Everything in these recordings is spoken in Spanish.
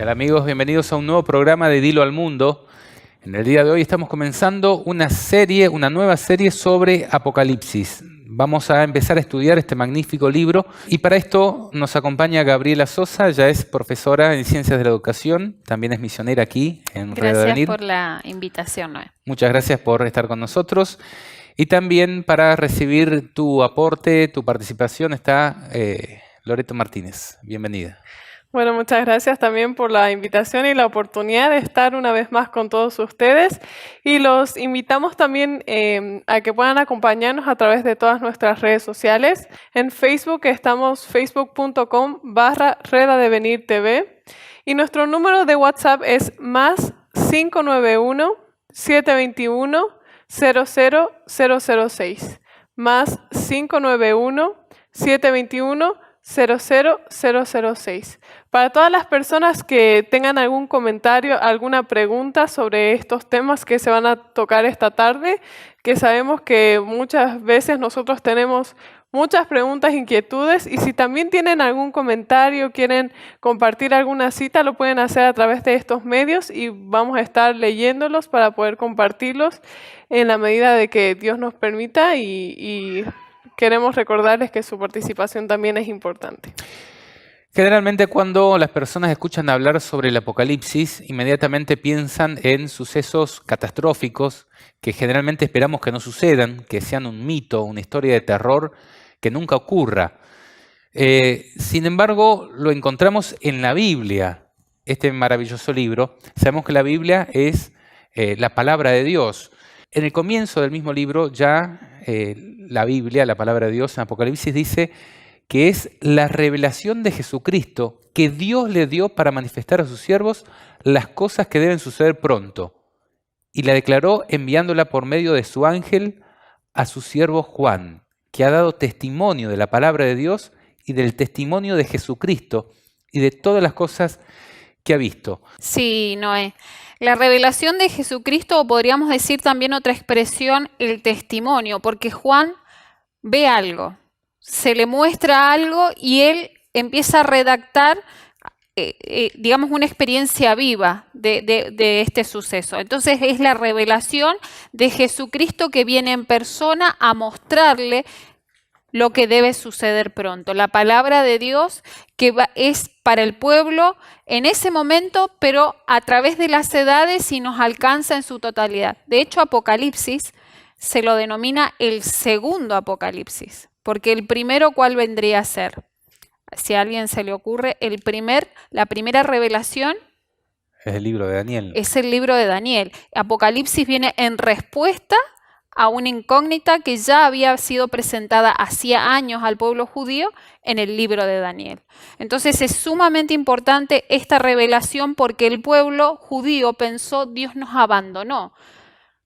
Hola amigos, bienvenidos a un nuevo programa de Dilo al Mundo. En el día de hoy estamos comenzando una nueva serie sobre Apocalipsis. Vamos a empezar a estudiar este magnífico libro y para esto nos acompaña Gabriela Sosa, ella es profesora en Ciencias de la Educación, también es misionera aquí en Red Gracias Avenir. por la invitación, Noé. Muchas gracias por estar con nosotros. Y también para recibir tu aporte, tu participación está Loreto Martínez. Bienvenida. Bueno, muchas gracias también por la invitación y la oportunidad de estar una vez más con todos ustedes. Y los invitamos también a que puedan acompañarnos a través de todas nuestras redes sociales. En Facebook estamos facebook.com/redadevenirtv y nuestro número de WhatsApp es más 591-721-00006. Más 591-721-00006. Para todas las personas que tengan algún comentario, alguna pregunta sobre estos temas que se van a tocar esta tarde, que sabemos que muchas veces nosotros tenemos muchas preguntas, inquietudes, y si también tienen algún comentario, quieren compartir alguna cita, lo pueden hacer a través de estos medios y vamos a estar leyéndolos para poder compartirlos en la medida de que Dios nos permita y queremos recordarles que su participación también es importante. Generalmente cuando las personas escuchan hablar sobre el Apocalipsis, inmediatamente piensan en sucesos catastróficos que generalmente esperamos que no sucedan, que sean un mito, una historia de terror que nunca ocurra. Sin embargo, lo encontramos en la Biblia, este maravilloso libro. Sabemos que la Biblia es la palabra de Dios. En el comienzo del mismo libro ya la Biblia, la palabra de Dios en Apocalipsis dice que es la revelación de Jesucristo que Dios le dio para manifestar a sus siervos las cosas que deben suceder pronto. Y la declaró enviándola por medio de su ángel a su siervo Juan, que ha dado testimonio de la palabra de Dios y del testimonio de Jesucristo y de todas las cosas que ha visto. Sí, Noé. La revelación de Jesucristo, o podríamos decir también otra expresión, el testimonio, porque Juan ve algo, se le muestra algo y él empieza a redactar, digamos, una experiencia viva de este suceso. Entonces es la revelación de Jesucristo que viene en persona a mostrarle lo que debe suceder pronto. La palabra de Dios que es para el pueblo en ese momento, pero a través de las edades y nos alcanza en su totalidad. De hecho, Apocalipsis se lo denomina el segundo Apocalipsis, porque el primero, ¿cuál vendría a ser? Si a alguien se le ocurre, la primera revelación es el libro de Daniel. Es el libro de Daniel. Apocalipsis viene en respuesta a una incógnita que ya había sido presentada hacía años al pueblo judío en el libro de Daniel. Entonces es sumamente importante esta revelación porque el pueblo judío pensó Dios nos abandonó.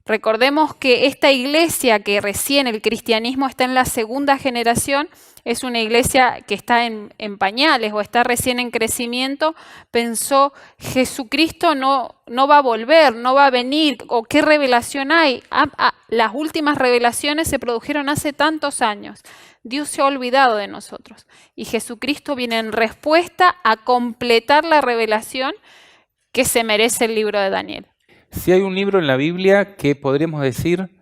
Recordemos que esta iglesia que recién el cristianismo está en la segunda generación, es una iglesia que está en pañales o está recién en crecimiento, pensó Jesucristo no va a volver, no va a venir, o qué revelación hay. Las últimas revelaciones se produjeron hace tantos años. Dios se ha olvidado de nosotros y Jesucristo viene en respuesta a completar la revelación que se merece el libro de Daniel. Si hay un libro en la Biblia que podríamos decir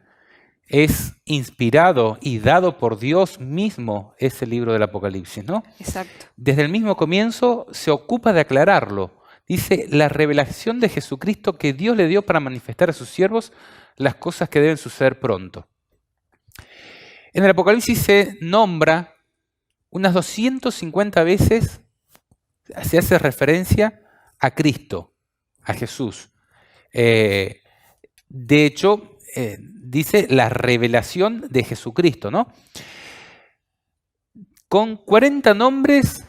es inspirado y dado por Dios mismo, es el libro del Apocalipsis, ¿no? Exacto. Desde el mismo comienzo se ocupa de aclararlo. Dice la revelación de Jesucristo que Dios le dio para manifestar a sus siervos las cosas que deben suceder pronto. En el Apocalipsis se nombra unas 250 veces, se hace referencia a Cristo, a Jesús. De hecho, dice la revelación de Jesucristo, ¿no? Con 40 nombres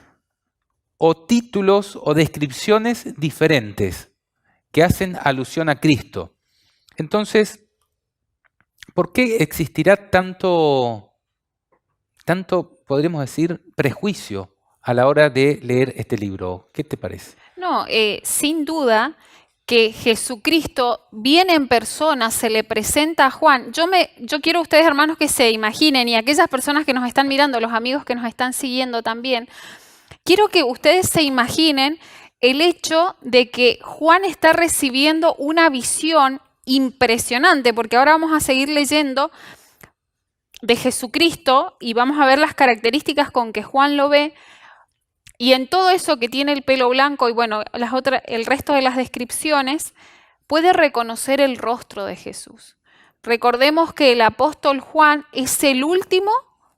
o títulos o descripciones diferentes que hacen alusión a Cristo. Entonces, ¿por qué existirá tanto, podríamos decir, prejuicio a la hora de leer este libro? ¿Qué te parece? No, sin duda que Jesucristo viene en persona, se le presenta a Juan. Yo quiero a ustedes, hermanos, que se imaginen, y aquellas personas que nos están mirando, los amigos que nos están siguiendo también, quiero que ustedes se imaginen el hecho de que Juan está recibiendo una visión impresionante, porque ahora vamos a seguir leyendo de Jesucristo y vamos a ver las características con que Juan lo ve, y en todo eso que tiene el pelo blanco y bueno, el resto de las descripciones, puede reconocer el rostro de Jesús. Recordemos que el apóstol Juan es el último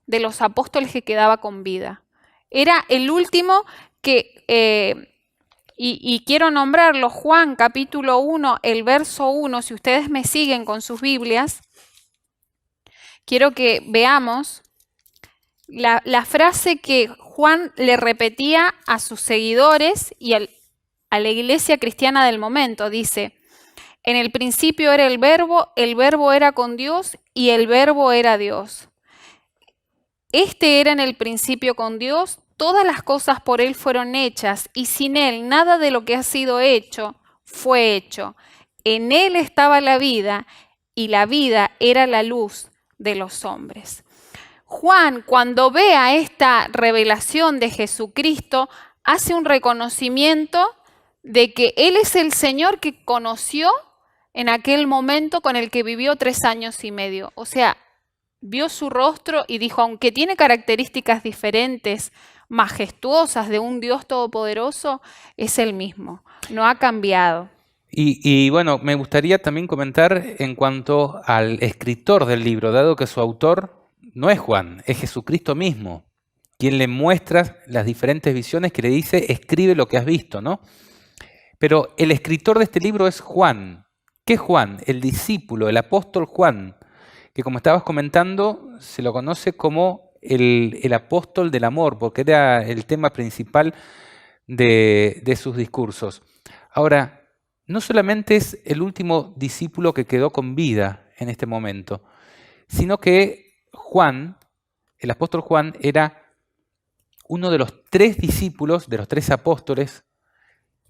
de los apóstoles que quedaba con vida. Era el último que, y quiero nombrarlo, Juan capítulo 1, el verso 1, si ustedes me siguen con sus Biblias, quiero que veamos la frase que Juan le repetía a sus seguidores y a la iglesia cristiana del momento. Dice: en el principio era el verbo era con Dios y el verbo era Dios. Este era en el principio con Dios, todas las cosas por Él fueron hechas y sin Él nada de lo que ha sido hecho fue hecho. En Él estaba la vida y la vida era la luz de los hombres. Juan, cuando vea esta revelación de Jesucristo, hace un reconocimiento de que Él es el Señor que conoció en aquel momento con el que vivió 3 años y medio. O sea, vio su rostro y dijo, aunque tiene características diferentes, majestuosas de un Dios todopoderoso, es el mismo, no ha cambiado. Y bueno, me gustaría también comentar en cuanto al escritor del libro, dado que su autor no es Juan, es Jesucristo mismo, quien le muestra las diferentes visiones, que le dice, escribe lo que has visto, ¿no? Pero el escritor de este libro es Juan. ¿Qué Juan? El discípulo, el apóstol Juan, que como estabas comentando, se lo conoce como el apóstol del amor, porque era el tema principal de sus discursos. Ahora, no solamente es el último discípulo que quedó con vida en este momento, sino que Juan, el apóstol Juan, era uno de los 3 discípulos, de los 3 apóstoles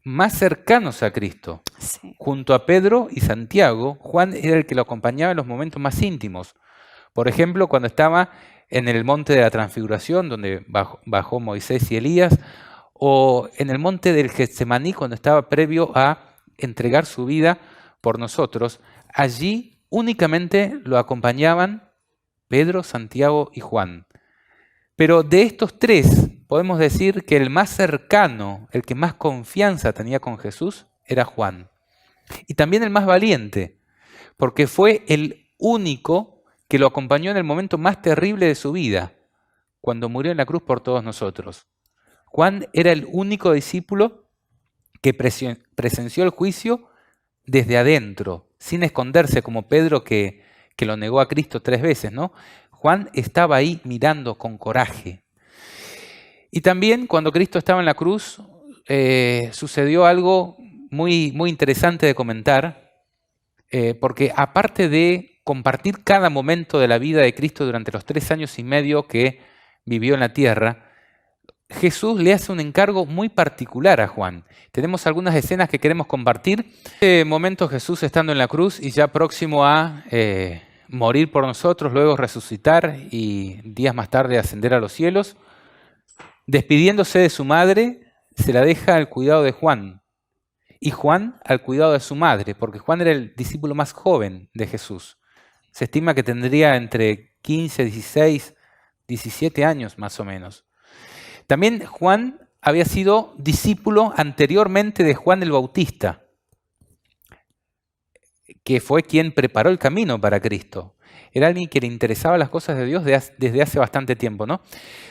más cercanos a Cristo. Sí. Junto a Pedro y Santiago, Juan era el que lo acompañaba en los momentos más íntimos. Por ejemplo, cuando estaba en el monte de la Transfiguración, donde bajó Moisés y Elías, o en el monte del Getsemaní, cuando estaba previo a entregar su vida por nosotros. Allí únicamente lo acompañaban Pedro, Santiago y Juan. Pero de estos 3, podemos decir que el más cercano, el que más confianza tenía con Jesús, era Juan. Y también el más valiente, porque fue el único que lo acompañó en el momento más terrible de su vida, cuando murió en la cruz por todos nosotros. Juan era el único discípulo que presenció el juicio desde adentro, sin esconderse como Pedro que lo negó a Cristo 3 veces, ¿no? Juan estaba ahí mirando con coraje. Y también cuando Cristo estaba en la cruz, sucedió algo muy, muy interesante de comentar, porque aparte de compartir cada momento de la vida de Cristo durante los 3 años y medio que vivió en la tierra, Jesús le hace un encargo muy particular a Juan. Tenemos algunas escenas que queremos compartir. En este momento Jesús estando en la cruz y ya próximo a morir por nosotros, luego resucitar y días más tarde ascender a los cielos, despidiéndose de su madre, se la deja al cuidado de Juan. Y Juan al cuidado de su madre, porque Juan era el discípulo más joven de Jesús. Se estima que tendría entre 15, 16, 17 años más o menos. También Juan había sido discípulo anteriormente de Juan el Bautista, que fue quien preparó el camino para Cristo. Era alguien que le interesaba las cosas de Dios desde hace bastante tiempo, ¿no?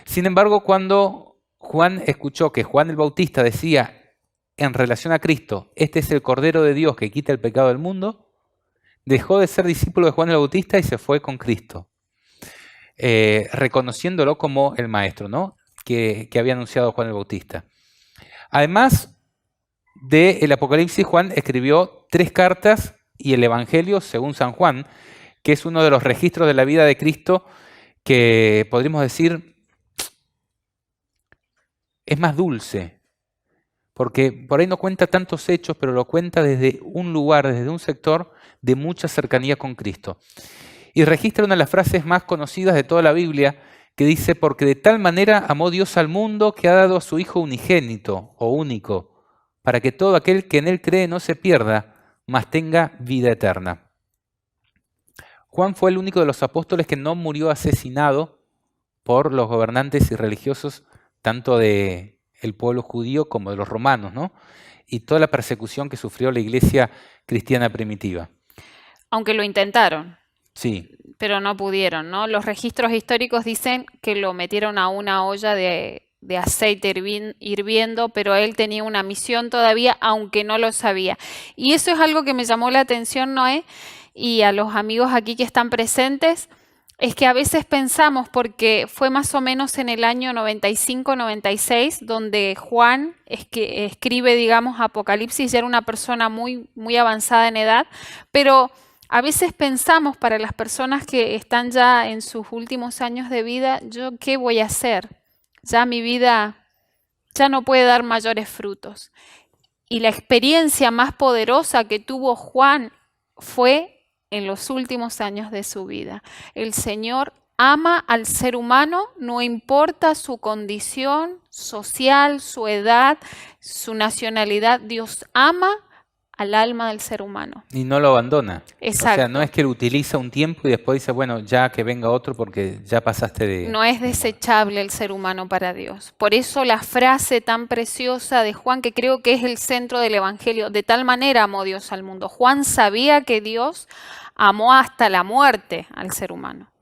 Sin embargo, cuando Juan escuchó que Juan el Bautista decía en relación a Cristo, este es el Cordero de Dios que quita el pecado del mundo, dejó de ser discípulo de Juan el Bautista y se fue con Cristo, reconociéndolo como el Maestro, ¿no? que había anunciado Juan el Bautista. Además del Apocalipsis, Juan escribió 3 cartas y el Evangelio según San Juan, que es uno de los registros de la vida de Cristo que podríamos decir es más dulce, porque por ahí no cuenta tantos hechos, pero lo cuenta desde un lugar, desde un sector de mucha cercanía con Cristo. Y registra una de las frases más conocidas de toda la Biblia, que dice, porque de tal manera amó Dios al mundo que ha dado a su Hijo unigénito o único, para que todo aquel que en él cree no se pierda, mas tenga vida eterna. Juan fue el único de los apóstoles que no murió asesinado por los gobernantes y religiosos, tanto del pueblo judío como de los romanos, ¿no? Y toda la persecución que sufrió la iglesia cristiana primitiva. Aunque lo intentaron, Sí, pero no pudieron, ¿no? Los registros históricos dicen que lo metieron a una olla de aceite hirviendo, pero él tenía una misión todavía, aunque no lo sabía. Y eso es algo que me llamó la atención, Noé, y a los amigos aquí que están presentes, es que a veces pensamos, porque fue más o menos en el año 95-96, donde Juan escribe, digamos, Apocalipsis, ya era una persona muy, muy avanzada en edad, pero a veces pensamos, para las personas que están ya en sus últimos años de vida, ¿yo qué voy a hacer? Ya mi vida ya no puede dar mayores frutos. Y la experiencia más poderosa que tuvo Juan fue en los últimos años de su vida. El Señor ama al ser humano, no importa su condición social, su edad, su nacionalidad. Dios ama al alma del ser humano. y no lo abandona. Exacto. O sea, no es que lo utiliza un tiempo y después dice, bueno, ya que venga otro porque ya pasaste de... No es desechable el ser humano para Dios. Por eso la frase tan preciosa de Juan, que creo que es el centro del Evangelio, de tal manera amó Dios al mundo. Juan sabía que Dios amó hasta la muerte al ser humano.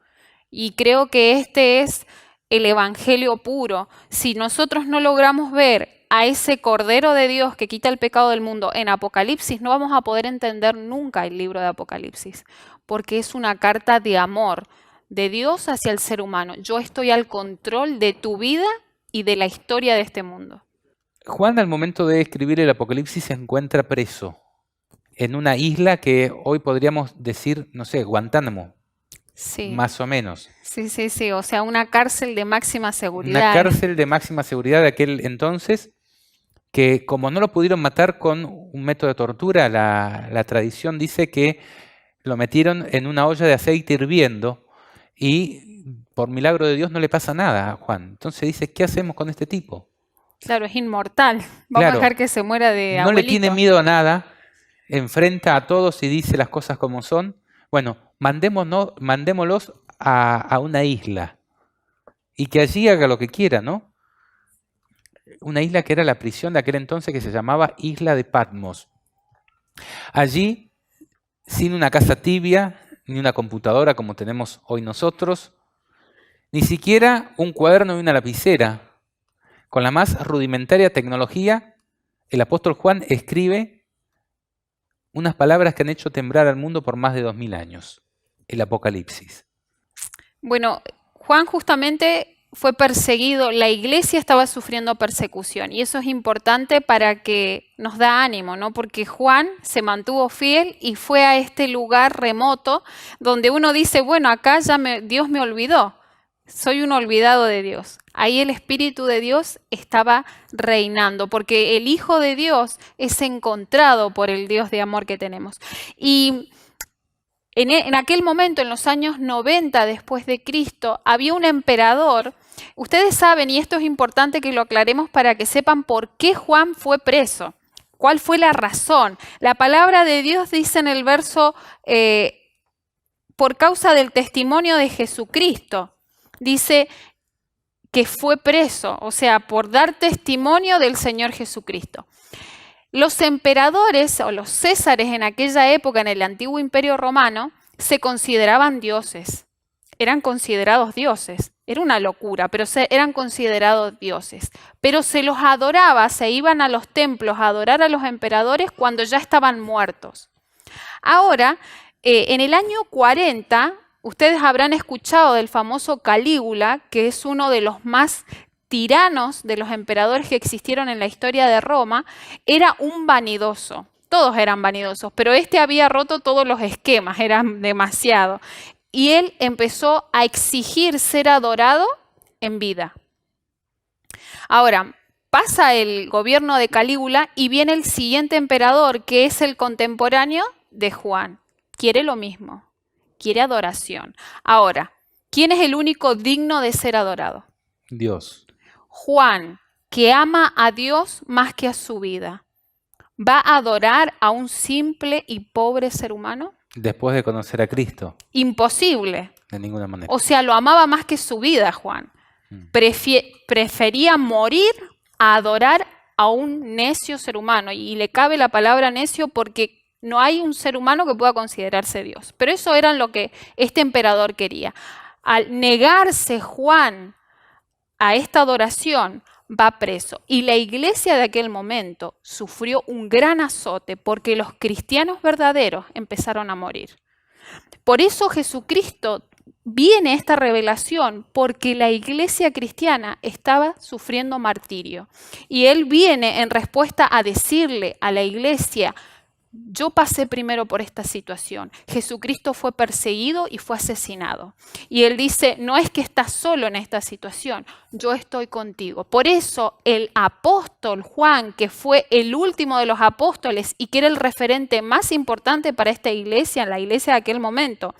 Y creo que este es el Evangelio puro. Si nosotros no logramos ver a ese Cordero de Dios que quita el pecado del mundo en Apocalipsis, no vamos a poder entender nunca el libro de Apocalipsis, porque es una carta de amor de Dios hacia el ser humano. Yo estoy al control de tu vida y de la historia de este mundo. Juan, al momento de escribir el Apocalipsis, se encuentra preso en una isla que hoy podríamos decir, no sé, Guantánamo, Sí. más o menos. Sí. O sea, una cárcel de máxima seguridad. Una cárcel de máxima seguridad de aquel entonces, que como no lo pudieron matar con un método de tortura, la tradición dice que lo metieron en una olla de aceite hirviendo y por milagro de Dios no le pasa nada a Juan. Entonces dice, ¿qué hacemos con este tipo? Claro, es inmortal. Vamos Claro. a dejar que se muera de No le abuelito. tiene miedo a nada, enfrenta a todos y dice las cosas como son. Bueno, mandémoslos a una isla y que allí haga lo que quiera, ¿no? Una isla que era la prisión de aquel entonces, que se llamaba Isla de Patmos. Allí, sin una casa tibia, ni una computadora como tenemos hoy nosotros, ni siquiera un cuaderno y una lapicera, con la más rudimentaria tecnología, el apóstol Juan escribe unas palabras que han hecho temblar al mundo por más de 2000 años, el Apocalipsis. Bueno, Juan justamente fue perseguido, la iglesia estaba sufriendo persecución y eso es importante para que nos da ánimo, ¿no? Porque Juan se mantuvo fiel y fue a este lugar remoto donde uno dice, bueno, acá ya Dios me olvidó, soy un olvidado de Dios. Ahí el Espíritu de Dios estaba reinando, porque el Hijo de Dios es encontrado por el Dios de amor que tenemos. Y en aquel momento, en los años 90 después de Cristo, había un emperador. Ustedes saben, y esto es importante que lo aclaremos para que sepan por qué Juan fue preso. ¿Cuál fue la razón? La palabra de Dios dice en el verso, por causa del testimonio de Jesucristo. Dice que fue preso, o sea, por dar testimonio del Señor Jesucristo. Los emperadores o los césares en aquella época, en el antiguo imperio romano, se consideraban dioses. Eran considerados dioses. Era una locura, pero eran considerados dioses. Pero se los adoraba, se iban a los templos a adorar a los emperadores cuando ya estaban muertos. Ahora, en el año 40, ustedes habrán escuchado del famoso Calígula, que es uno de los más tiranos de los emperadores que existieron en la historia de Roma. Era un vanidoso. Todos eran vanidosos, pero este había roto todos los esquemas, eran demasiado. Y él empezó a exigir ser adorado en vida. Ahora, pasa el gobierno de Calígula y viene el siguiente emperador, que es el contemporáneo de Juan. Quiere lo mismo, quiere adoración. Ahora, ¿quién es el único digno de ser adorado? Dios. Juan, que ama a Dios más que a su vida. va a adorar a un simple y pobre ser humano? Después de conocer a Cristo, Imposible. de ninguna manera. O sea, lo amaba más que su vida, Juan. Prefería morir a adorar a un necio ser humano. Y le cabe la palabra necio porque no hay un ser humano que pueda considerarse Dios. Pero eso era lo que este emperador quería. Al negarse Juan a esta adoración, va preso. Y la iglesia de aquel momento sufrió un gran azote porque los cristianos verdaderos empezaron a morir. Por eso Jesucristo viene esta revelación, porque la iglesia cristiana estaba sufriendo martirio. Y Él viene en respuesta a decirle a la iglesia: yo pasé primero por esta situación. Jesucristo fue perseguido y fue asesinado. Y Él dice, no es que estás solo en esta situación, yo estoy contigo. Por eso el apóstol Juan, que fue el último de los apóstoles y que era el referente más importante para esta iglesia, la iglesia de aquel momento,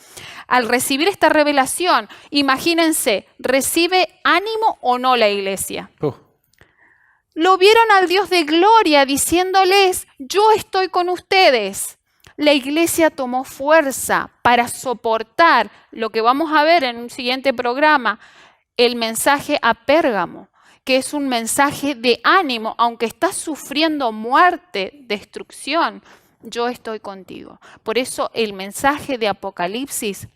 al recibir esta revelación, imagínense, ¿recibe ánimo o no la iglesia? Lo vieron al Dios de gloria diciéndoles, yo estoy con ustedes. La iglesia tomó fuerza para soportar lo que vamos a ver en un siguiente programa, el mensaje a Pérgamo, que es un mensaje de ánimo, aunque estás sufriendo muerte, destrucción, yo estoy contigo. Por eso el mensaje de Apocalipsis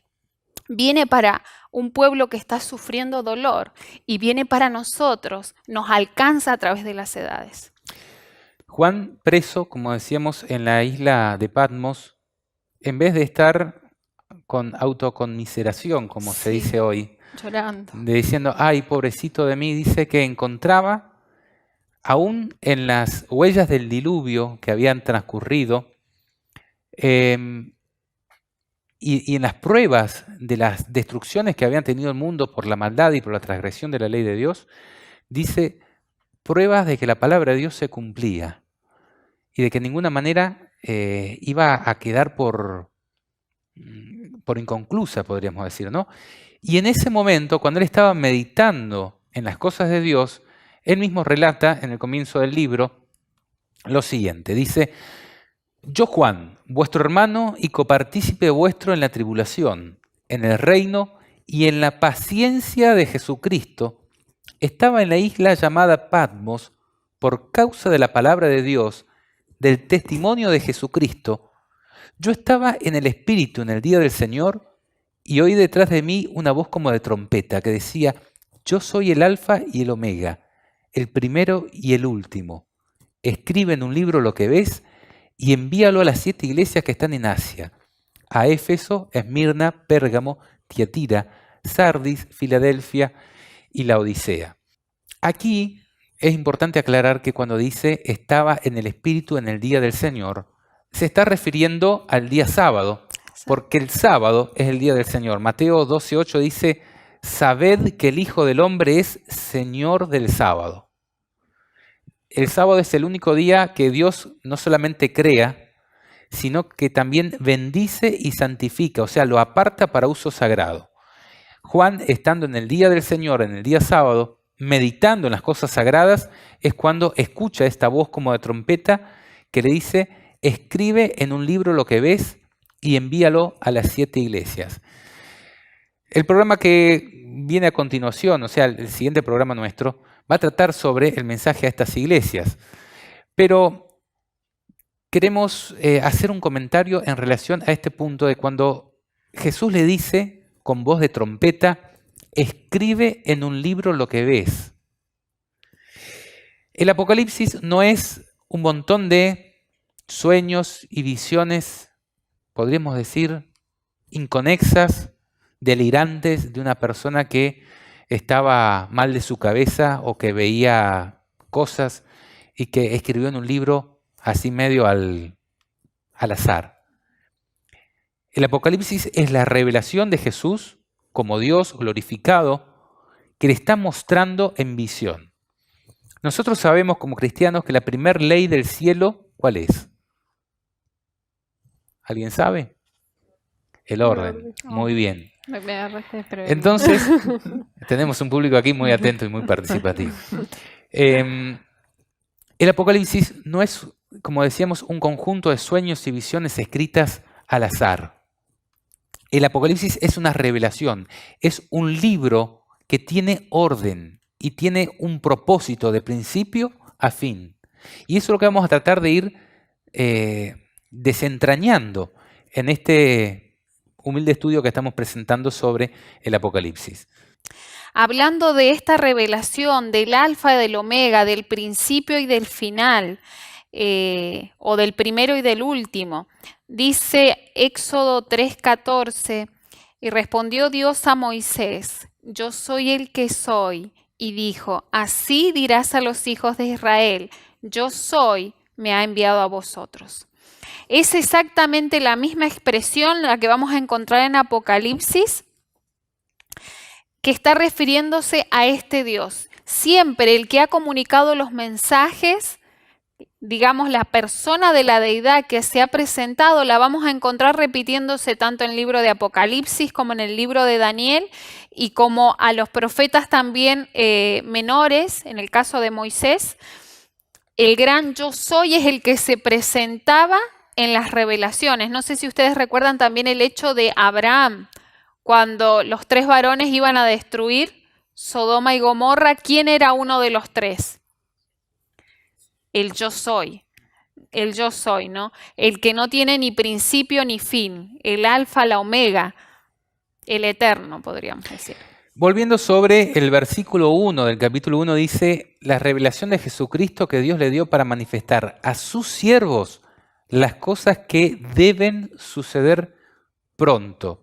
viene para un pueblo que está sufriendo dolor y viene para nosotros, nos alcanza a través de las edades. Juan, preso, como decíamos, en la isla de Patmos, en vez de estar con autoconmiseración, como se dice hoy, llorando, diciendo, ay, pobrecito de mí, dice que encontraba, aún en las huellas del diluvio que habían transcurrido, y en las pruebas de las destrucciones que habían tenido el mundo por la maldad y por la transgresión de la ley de Dios, dice pruebas de que la palabra de Dios se cumplía y de que de ninguna manera iba a quedar por inconclusa, podríamos decir, ¿no? Y en ese momento, cuando él estaba meditando en las cosas de Dios, él mismo relata en el comienzo del libro lo siguiente, dice: yo, Juan, vuestro hermano y copartícipe vuestro en la tribulación, en el reino y en la paciencia de Jesucristo, estaba en la isla llamada Patmos por causa de la palabra de Dios, del testimonio de Jesucristo. Yo estaba en el Espíritu en el día del Señor y oí detrás de mí una voz como de trompeta que decía: yo soy el Alfa y el Omega, el primero y el último. Escribe en un libro lo que ves y envíalo a las 7 iglesias que están en Asia: a Éfeso, Esmirna, Pérgamo, Tiatira, Sardis, Filadelfia y la Odisea. Aquí es importante aclarar que cuando dice estaba en el Espíritu en el día del Señor, se está refiriendo al día sábado, porque el sábado es el día del Señor. Mateo 12:8 dice: sabed que el Hijo del Hombre es Señor del sábado. El sábado es el único día que Dios no solamente crea, sino que también bendice y santifica, o sea, lo aparta para uso sagrado. Juan, estando en el día del Señor, en el día sábado, meditando en las cosas sagradas, es cuando escucha esta voz como de trompeta que le dice: escribe en un libro lo que ves y envíalo a las 7 iglesias. El programa que viene a continuación, o sea, el siguiente programa nuestro, va a tratar sobre el mensaje a estas iglesias. Pero queremos hacer un comentario en relación a este punto de cuando Jesús le dice con voz de trompeta: escribe en un libro lo que ves. El Apocalipsis no es un montón de sueños y visiones, podríamos decir, inconexas, delirantes de una persona que estaba mal de su cabeza o que veía cosas y que escribió en un libro así medio al azar. El Apocalipsis es la revelación de Jesús como Dios glorificado que le está mostrando en visión. Nosotros sabemos como cristianos que la primera ley del cielo, ¿cuál es? ¿Alguien sabe? El orden. Muy bien. Entonces, tenemos un público aquí muy atento y muy participativo. El Apocalipsis no es como decíamos, un conjunto de sueños y visiones escritas al azar. El Apocalipsis es una revelación, es un libro que tiene orden y tiene un propósito de principio a fin. Y eso es lo que vamos a tratar de ir desentrañando en este humilde estudio que estamos presentando sobre el Apocalipsis. Hablando de esta revelación del alfa y del omega, del principio y del final, o del primero y del último, dice Éxodo 3:14, y respondió Dios a Moisés, yo soy el que soy, y dijo, así dirás a los hijos de Israel, yo soy, me ha enviado a vosotros. Es exactamente la misma expresión la que vamos a encontrar en Apocalipsis, que está refiriéndose a este Dios. Siempre el que ha comunicado los mensajes, digamos, la persona de la deidad que se ha presentado, la vamos a encontrar repitiéndose tanto en el libro de Apocalipsis como en el libro de Daniel, y como a los profetas también menores, en el caso de Moisés. El gran yo soy es el que se presentaba en las revelaciones. No sé si ustedes recuerdan también el hecho de Abraham, cuando los 3 varones iban a destruir Sodoma y Gomorra. ¿Quién era uno de los 3? El yo soy, ¿no? El que no tiene ni principio ni fin, el alfa, la omega, el eterno, podríamos decir. Volviendo sobre el versículo 1 del capítulo 1, dice, la revelación de Jesucristo que Dios le dio para manifestar a sus siervos las cosas que deben suceder pronto.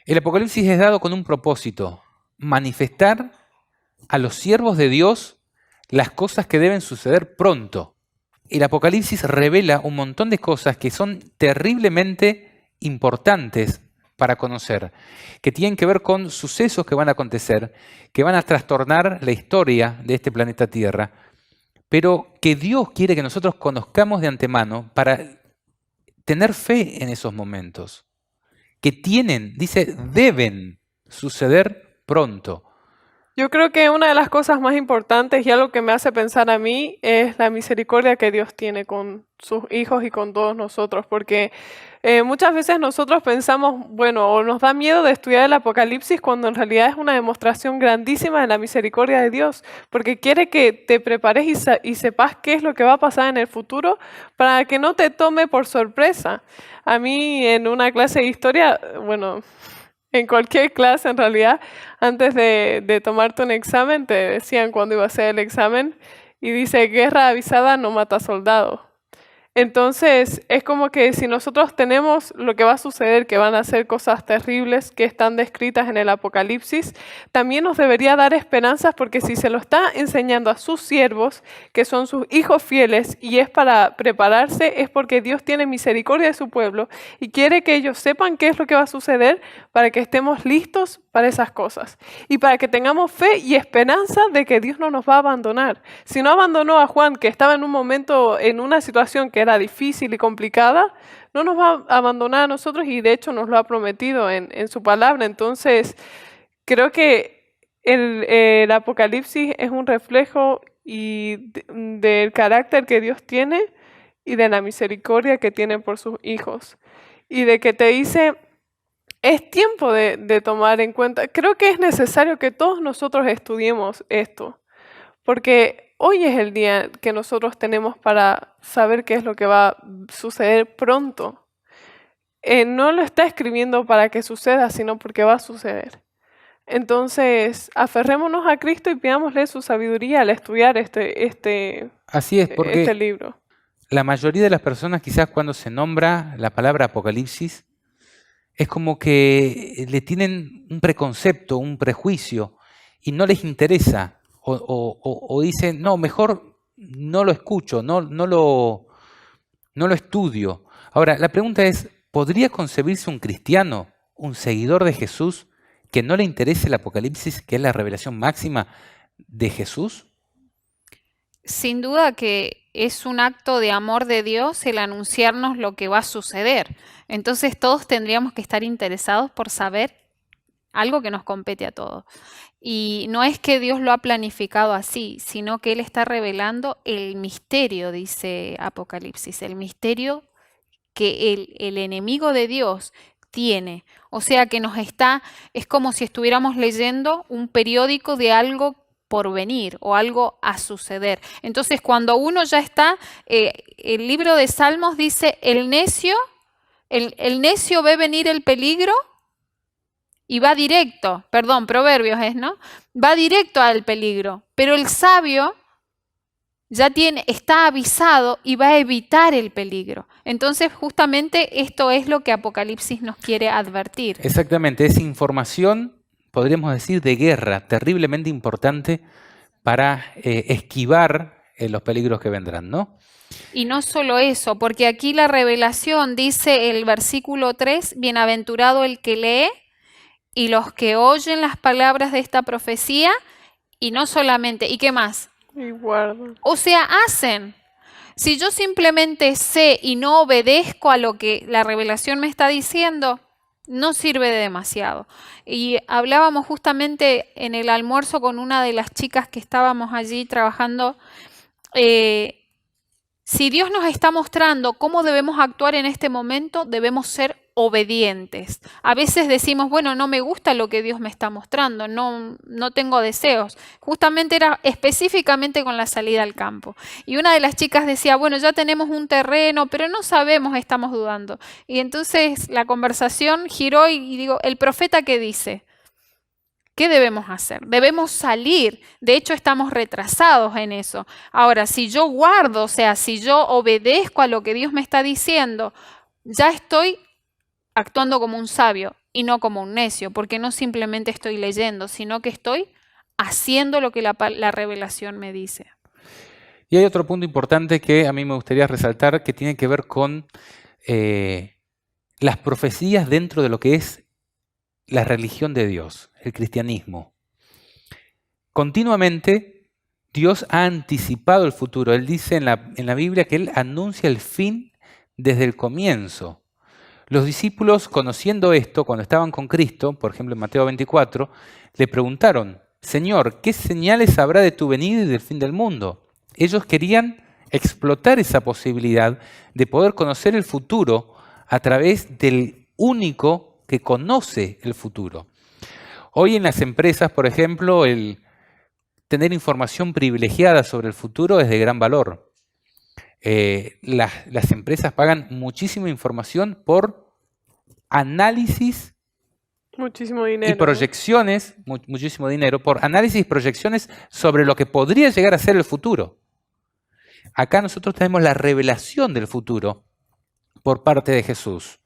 El Apocalipsis es dado con un propósito, manifestar a los siervos de Dios las cosas que deben suceder pronto. El Apocalipsis revela un montón de cosas que son terriblemente importantes para conocer, que tienen que ver con sucesos que van a acontecer, que van a trastornar la historia de este planeta Tierra, pero que Dios quiere que nosotros conozcamos de antemano para tener fe en esos momentos, que dice, deben suceder pronto. Yo creo que una de las cosas más importantes y algo que me hace pensar a mí es la misericordia que Dios tiene con sus hijos y con todos nosotros, porque muchas veces nosotros pensamos, bueno, o nos da miedo de estudiar el Apocalipsis cuando en realidad es una demostración grandísima de la misericordia de Dios, porque quiere que te prepares y sepas qué es lo que va a pasar en el futuro para que no te tome por sorpresa. A mí en una clase de historia, bueno, en cualquier clase en realidad, antes de tomarte un examen, te decían cuándo iba a ser el examen y dice, guerra avisada no mata soldado. Entonces, es como que si nosotros tenemos lo que va a suceder, que van a ser cosas terribles que están descritas en el Apocalipsis, también nos debería dar esperanzas, porque si se lo está enseñando a sus siervos, que son sus hijos fieles, y es para prepararse, es porque Dios tiene misericordia de su pueblo y quiere que ellos sepan qué es lo que va a suceder para que estemos listos para esas cosas y para que tengamos fe y esperanza de que Dios no nos va a abandonar. Si no abandonó a Juan, que estaba en un momento, en una situación que era difícil y complicada, no nos va a abandonar a nosotros, y de hecho nos lo ha prometido en su palabra. Entonces, creo que el Apocalipsis es un reflejo del carácter que Dios tiene y de la misericordia que tiene por sus hijos. Y de que te dice, es tiempo de tomar en cuenta. Creo que es necesario que todos nosotros estudiemos esto, porque hoy es el día que nosotros tenemos para saber qué es lo que va a suceder pronto. No lo está escribiendo para que suceda, sino porque va a suceder. Entonces, aferrémonos a Cristo y pidámosle su sabiduría al estudiar Así es, porque este libro. la mayoría de las personas, quizás cuando se nombra la palabra Apocalipsis, es como que le tienen un preconcepto, un prejuicio, y no les interesa. O dicen, no, mejor no lo escucho, no lo estudio. Ahora, la pregunta es, ¿podría concebirse un cristiano, un seguidor de Jesús, que no le interese el Apocalipsis, que es la revelación máxima de Jesús? Sin duda que es un acto de amor de Dios el anunciarnos lo que va a suceder. Entonces todos tendríamos que estar interesados por saber algo que nos compete a todos. Y no es que Dios lo ha planificado así, sino que Él está revelando el misterio, dice Apocalipsis, el misterio que el enemigo de Dios tiene. O sea que es como si estuviéramos leyendo un periódico de algo por venir o algo a suceder. Entonces, cuando uno ya está, el libro de Salmos dice, el necio ve venir el peligro y va directo, perdón, Proverbios es, ¿no? Va directo al peligro, pero el sabio está avisado y va a evitar el peligro. Entonces, justamente esto es lo que Apocalipsis nos quiere advertir. Exactamente, es información, podríamos decir, de guerra, terriblemente importante para esquivar los peligros que vendrán, ¿no? Y no solo eso, porque aquí la revelación dice el versículo 3, bienaventurado el que lee y los que oyen las palabras de esta profecía, y no solamente, ¿y qué más? Y guardan. O sea, hacen. Si yo simplemente sé y no obedezco a lo que la revelación me está diciendo, no sirve de demasiado. Y hablábamos justamente en el almuerzo con una de las chicas que estábamos allí trabajando. Si Dios nos está mostrando cómo debemos actuar en este momento, debemos ser obedientes. A veces decimos, bueno, no me gusta lo que Dios me está mostrando, no tengo deseos. Justamente era específicamente con la salida al campo. Y una de las chicas decía, bueno, ya tenemos un terreno, pero no sabemos, estamos dudando. Y entonces la conversación giró y digo, ¿el profeta qué dice? ¿Qué debemos hacer? Debemos salir. De hecho, estamos retrasados en eso. Ahora, si yo guardo, o sea, si yo obedezco a lo que Dios me está diciendo, ya estoy actuando como un sabio y no como un necio, porque no simplemente estoy leyendo, sino que estoy haciendo lo que la revelación me dice. Y hay otro punto importante que a mí me gustaría resaltar, que tiene que ver con las profecías dentro de lo que es la religión de Dios, el cristianismo. Continuamente Dios ha anticipado el futuro. Él dice en la Biblia que Él anuncia el fin desde el comienzo. Los discípulos, conociendo esto, cuando estaban con Cristo, por ejemplo en Mateo 24, le preguntaron, Señor, ¿qué señales habrá de tu venida y del fin del mundo? Ellos querían explotar esa posibilidad de poder conocer el futuro a través del único que conoce el futuro. Hoy en las empresas, por ejemplo, el tener información privilegiada sobre el futuro es de gran valor. Las empresas pagan muchísima información por análisis Muchísimo dinero, y proyecciones, muchísimo dinero, por análisis y proyecciones sobre lo que podría llegar a ser el futuro. Acá nosotros tenemos la revelación del futuro por parte de Jesús.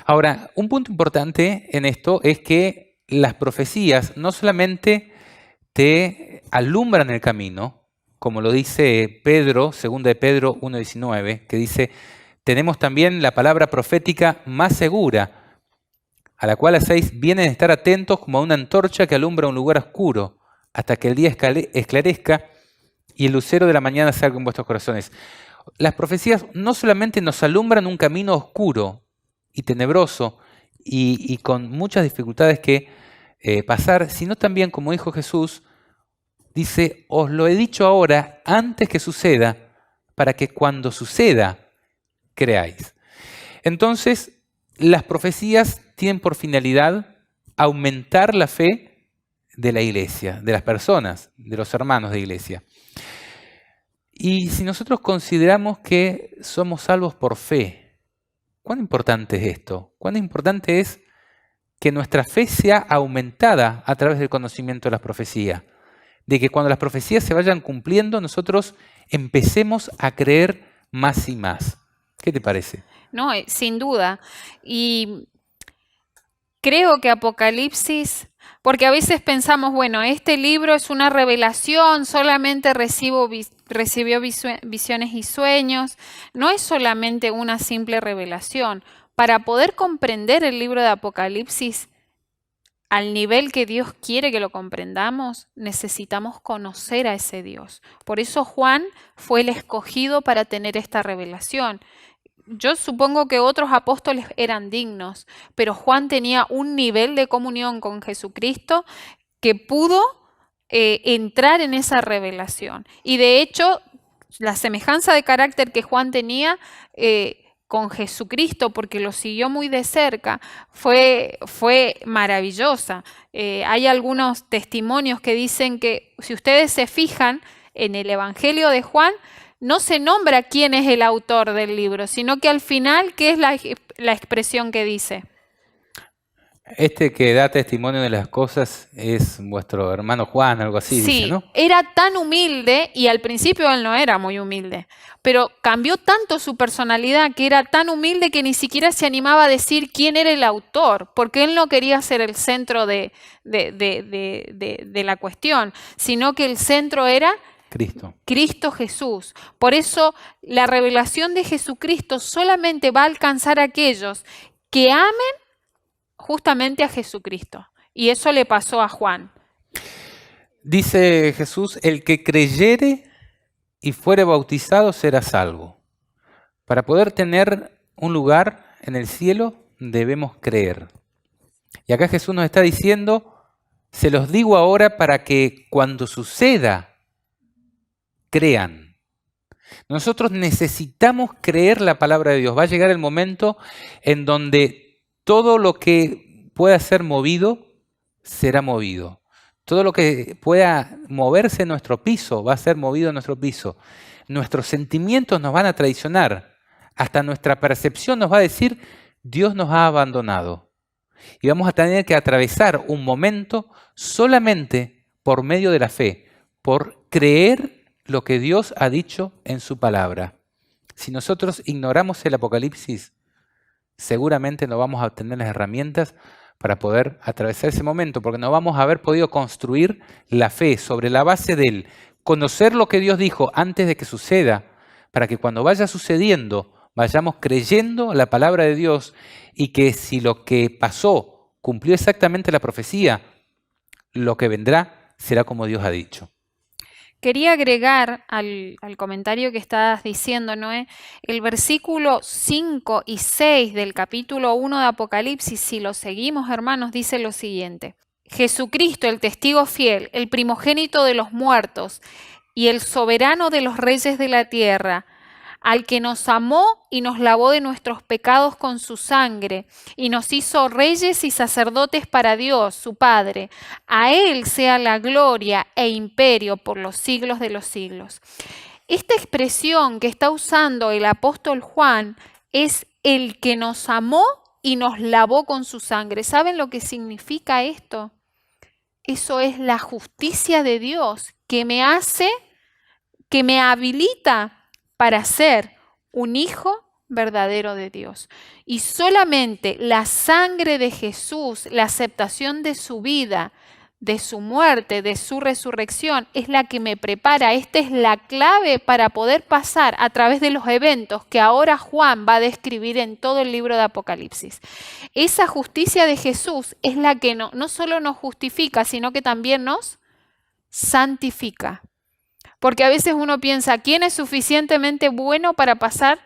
Ahora, un punto importante en esto es que las profecías no solamente te alumbran el camino, como lo dice Pedro, 2 de Pedro 1:19, que dice, tenemos también la palabra profética más segura, a la cual hacéis bien en estar atentos como a una antorcha que alumbra un lugar oscuro, hasta que el día esclarezca y el lucero de la mañana salga en vuestros corazones. Las profecías no solamente nos alumbran un camino oscuro y tenebroso y con muchas dificultades que pasar, sino también, como dijo Jesús, dice, os lo he dicho ahora antes que suceda, para que cuando suceda, creáis. Entonces, las profecías tienen por finalidad aumentar la fe de la iglesia, de las personas, de los hermanos de iglesia. Y si nosotros consideramos que somos salvos por fe, ¿cuán importante es esto? ¿Cuán importante es que nuestra fe sea aumentada a través del conocimiento de las profecías? De que cuando las profecías se vayan cumpliendo, nosotros empecemos a creer más y más. ¿Qué te parece? No, sin duda. Y creo que Apocalipsis, porque a veces pensamos, bueno, este libro es una revelación, solamente recibió visiones y sueños. No es solamente una simple revelación. Para poder comprender el libro de Apocalipsis al nivel que Dios quiere que lo comprendamos, necesitamos conocer a ese Dios. Por eso Juan fue el escogido para tener esta revelación. yo supongo que otros apóstoles eran dignos, pero Juan tenía un nivel de comunión con Jesucristo que pudo entrar en esa revelación. Y de hecho, la semejanza de carácter que Juan tenía con Jesucristo, porque lo siguió muy de cerca, fue maravillosa. Hay algunos testimonios que dicen que si ustedes se fijan en el Evangelio de Juan, no se nombra quién es el autor del libro, sino que al final, ¿qué es la expresión que dice? Este que da testimonio de las cosas es vuestro hermano Juan, algo así, dice, Sí, ¿no? era tan humilde y al principio él no era muy humilde, pero cambió tanto su personalidad que era tan humilde que ni siquiera se animaba a decir quién era el autor, porque él no quería ser el centro de la cuestión, sino que el centro era Cristo Jesús. Por eso la revelación de Jesucristo solamente va a alcanzar a aquellos que amen justamente a Jesucristo. Y eso le pasó a Juan. Dice Jesús, el que creyere y fuere bautizado será salvo. Para poder tener un lugar en el cielo debemos creer. Y acá Jesús nos está diciendo, se los digo ahora para que cuando suceda, crean. Nosotros necesitamos creer la palabra de Dios. Va a llegar el momento en donde todo lo que pueda ser movido, será movido. Todo lo que pueda moverse en nuestro piso, va a ser movido en nuestro piso. Nuestros sentimientos nos van a traicionar. Hasta nuestra percepción nos va a decir, Dios nos ha abandonado. Y vamos a tener que atravesar un momento solamente por medio de la fe, por creer lo que Dios ha dicho en su palabra. Si nosotros ignoramos el Apocalipsis, seguramente no vamos a obtener las herramientas para poder atravesar ese momento, porque no vamos a haber podido construir la fe sobre la base del conocer lo que Dios dijo antes de que suceda, para que cuando vaya sucediendo, vayamos creyendo la palabra de Dios y que si lo que pasó cumplió exactamente la profecía, lo que vendrá será como Dios ha dicho. Quería agregar al comentario que estás diciendo, Noé, el versículo 5 y 6 del capítulo 1 de Apocalipsis, si lo seguimos, hermanos, dice lo siguiente. Jesucristo, el testigo fiel, el primogénito de los muertos y el soberano de los reyes de la tierra, al que nos amó y nos lavó de nuestros pecados con su sangre, y nos hizo reyes y sacerdotes para Dios, su Padre. A Él sea la gloria e imperio por los siglos de los siglos. Esta expresión que está usando el apóstol Juan es el que nos amó y nos lavó con su sangre. ¿Saben lo que significa esto? Eso es la justicia de Dios que me hace, que me habilita para ser un hijo verdadero de Dios. Y solamente la sangre de Jesús, la aceptación de su vida, de su muerte, de su resurrección, es la que me prepara. Esta es la clave para poder pasar a través de los eventos que ahora Juan va a describir en todo el libro de Apocalipsis. Esa justicia de Jesús es la que no solo nos justifica, sino que también nos santifica. Porque a veces uno piensa, ¿quién es suficientemente bueno para pasar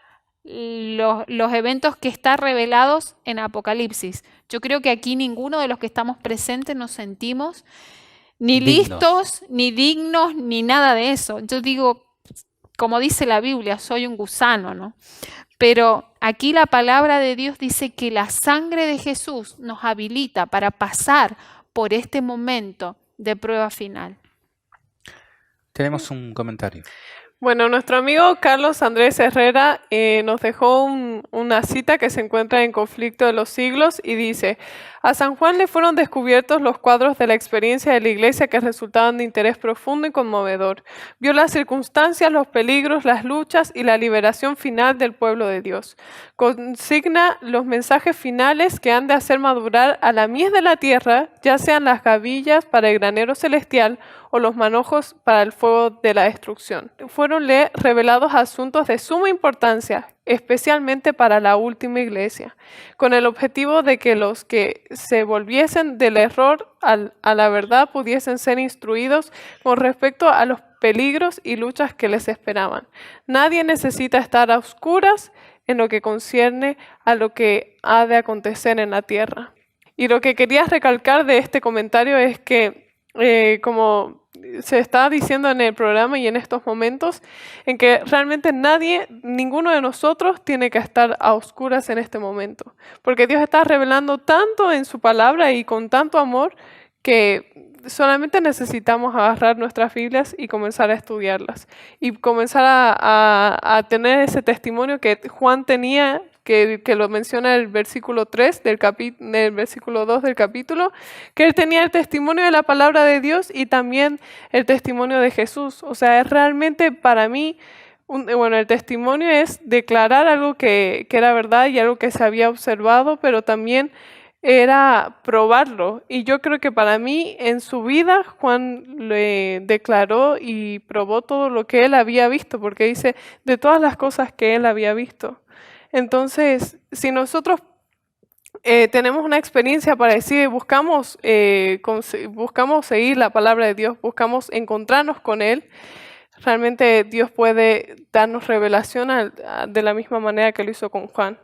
los eventos que están revelados en Apocalipsis? Yo creo que aquí ninguno de los que estamos presentes nos sentimos ni listos, ni dignos, ni nada de eso. Yo digo, como dice la Biblia, soy un gusano, ¿no? Pero aquí la palabra de Dios dice que la sangre de Jesús nos habilita para pasar por este momento de prueba final. Tenemos un comentario. Bueno, nuestro amigo Carlos Andrés Herrera nos dejó una cita que se encuentra en Conflicto de los Siglos y dice: a San Juan le fueron descubiertos los cuadros de la experiencia de la iglesia que resultaban de interés profundo y conmovedor. Vio las circunstancias, los peligros, las luchas y la liberación final del pueblo de Dios. Consigna los mensajes finales que han de hacer madurar a la mies de la tierra, ya sean las gavillas para el granero celestial o los manojos para el fuego de la destrucción. Fueronle revelados asuntos de suma importancia, especialmente para la última iglesia, con el objetivo de que los que se volviesen del error a la verdad pudiesen ser instruidos con respecto a los peligros y luchas que les esperaban. Nadie necesita estar a oscuras en lo que concierne a lo que ha de acontecer en la tierra. Y lo que quería recalcar de este comentario es que, como se está diciendo en el programa y en estos momentos, en que realmente ninguno de nosotros tiene que estar a oscuras en este momento, porque Dios está revelando tanto en su palabra y con tanto amor que solamente necesitamos agarrar nuestras Biblias y comenzar a estudiarlas y comenzar a tener ese testimonio que Juan tenía, que lo menciona el versículo 3 del versículo 2 del capítulo, que él tenía el testimonio de la palabra de Dios y también el testimonio de Jesús. O sea, es realmente para mí, el testimonio es declarar algo que era verdad y algo que se había observado, pero también era probarlo. Y yo creo que para mí, en su vida, Juan le declaró y probó todo lo que él había visto, porque dice, de todas las cosas que él había visto. Entonces, si nosotros tenemos una experiencia parecida y buscamos seguir la palabra de Dios, buscamos encontrarnos con Él, realmente Dios puede darnos revelación de la misma manera que lo hizo con Juan.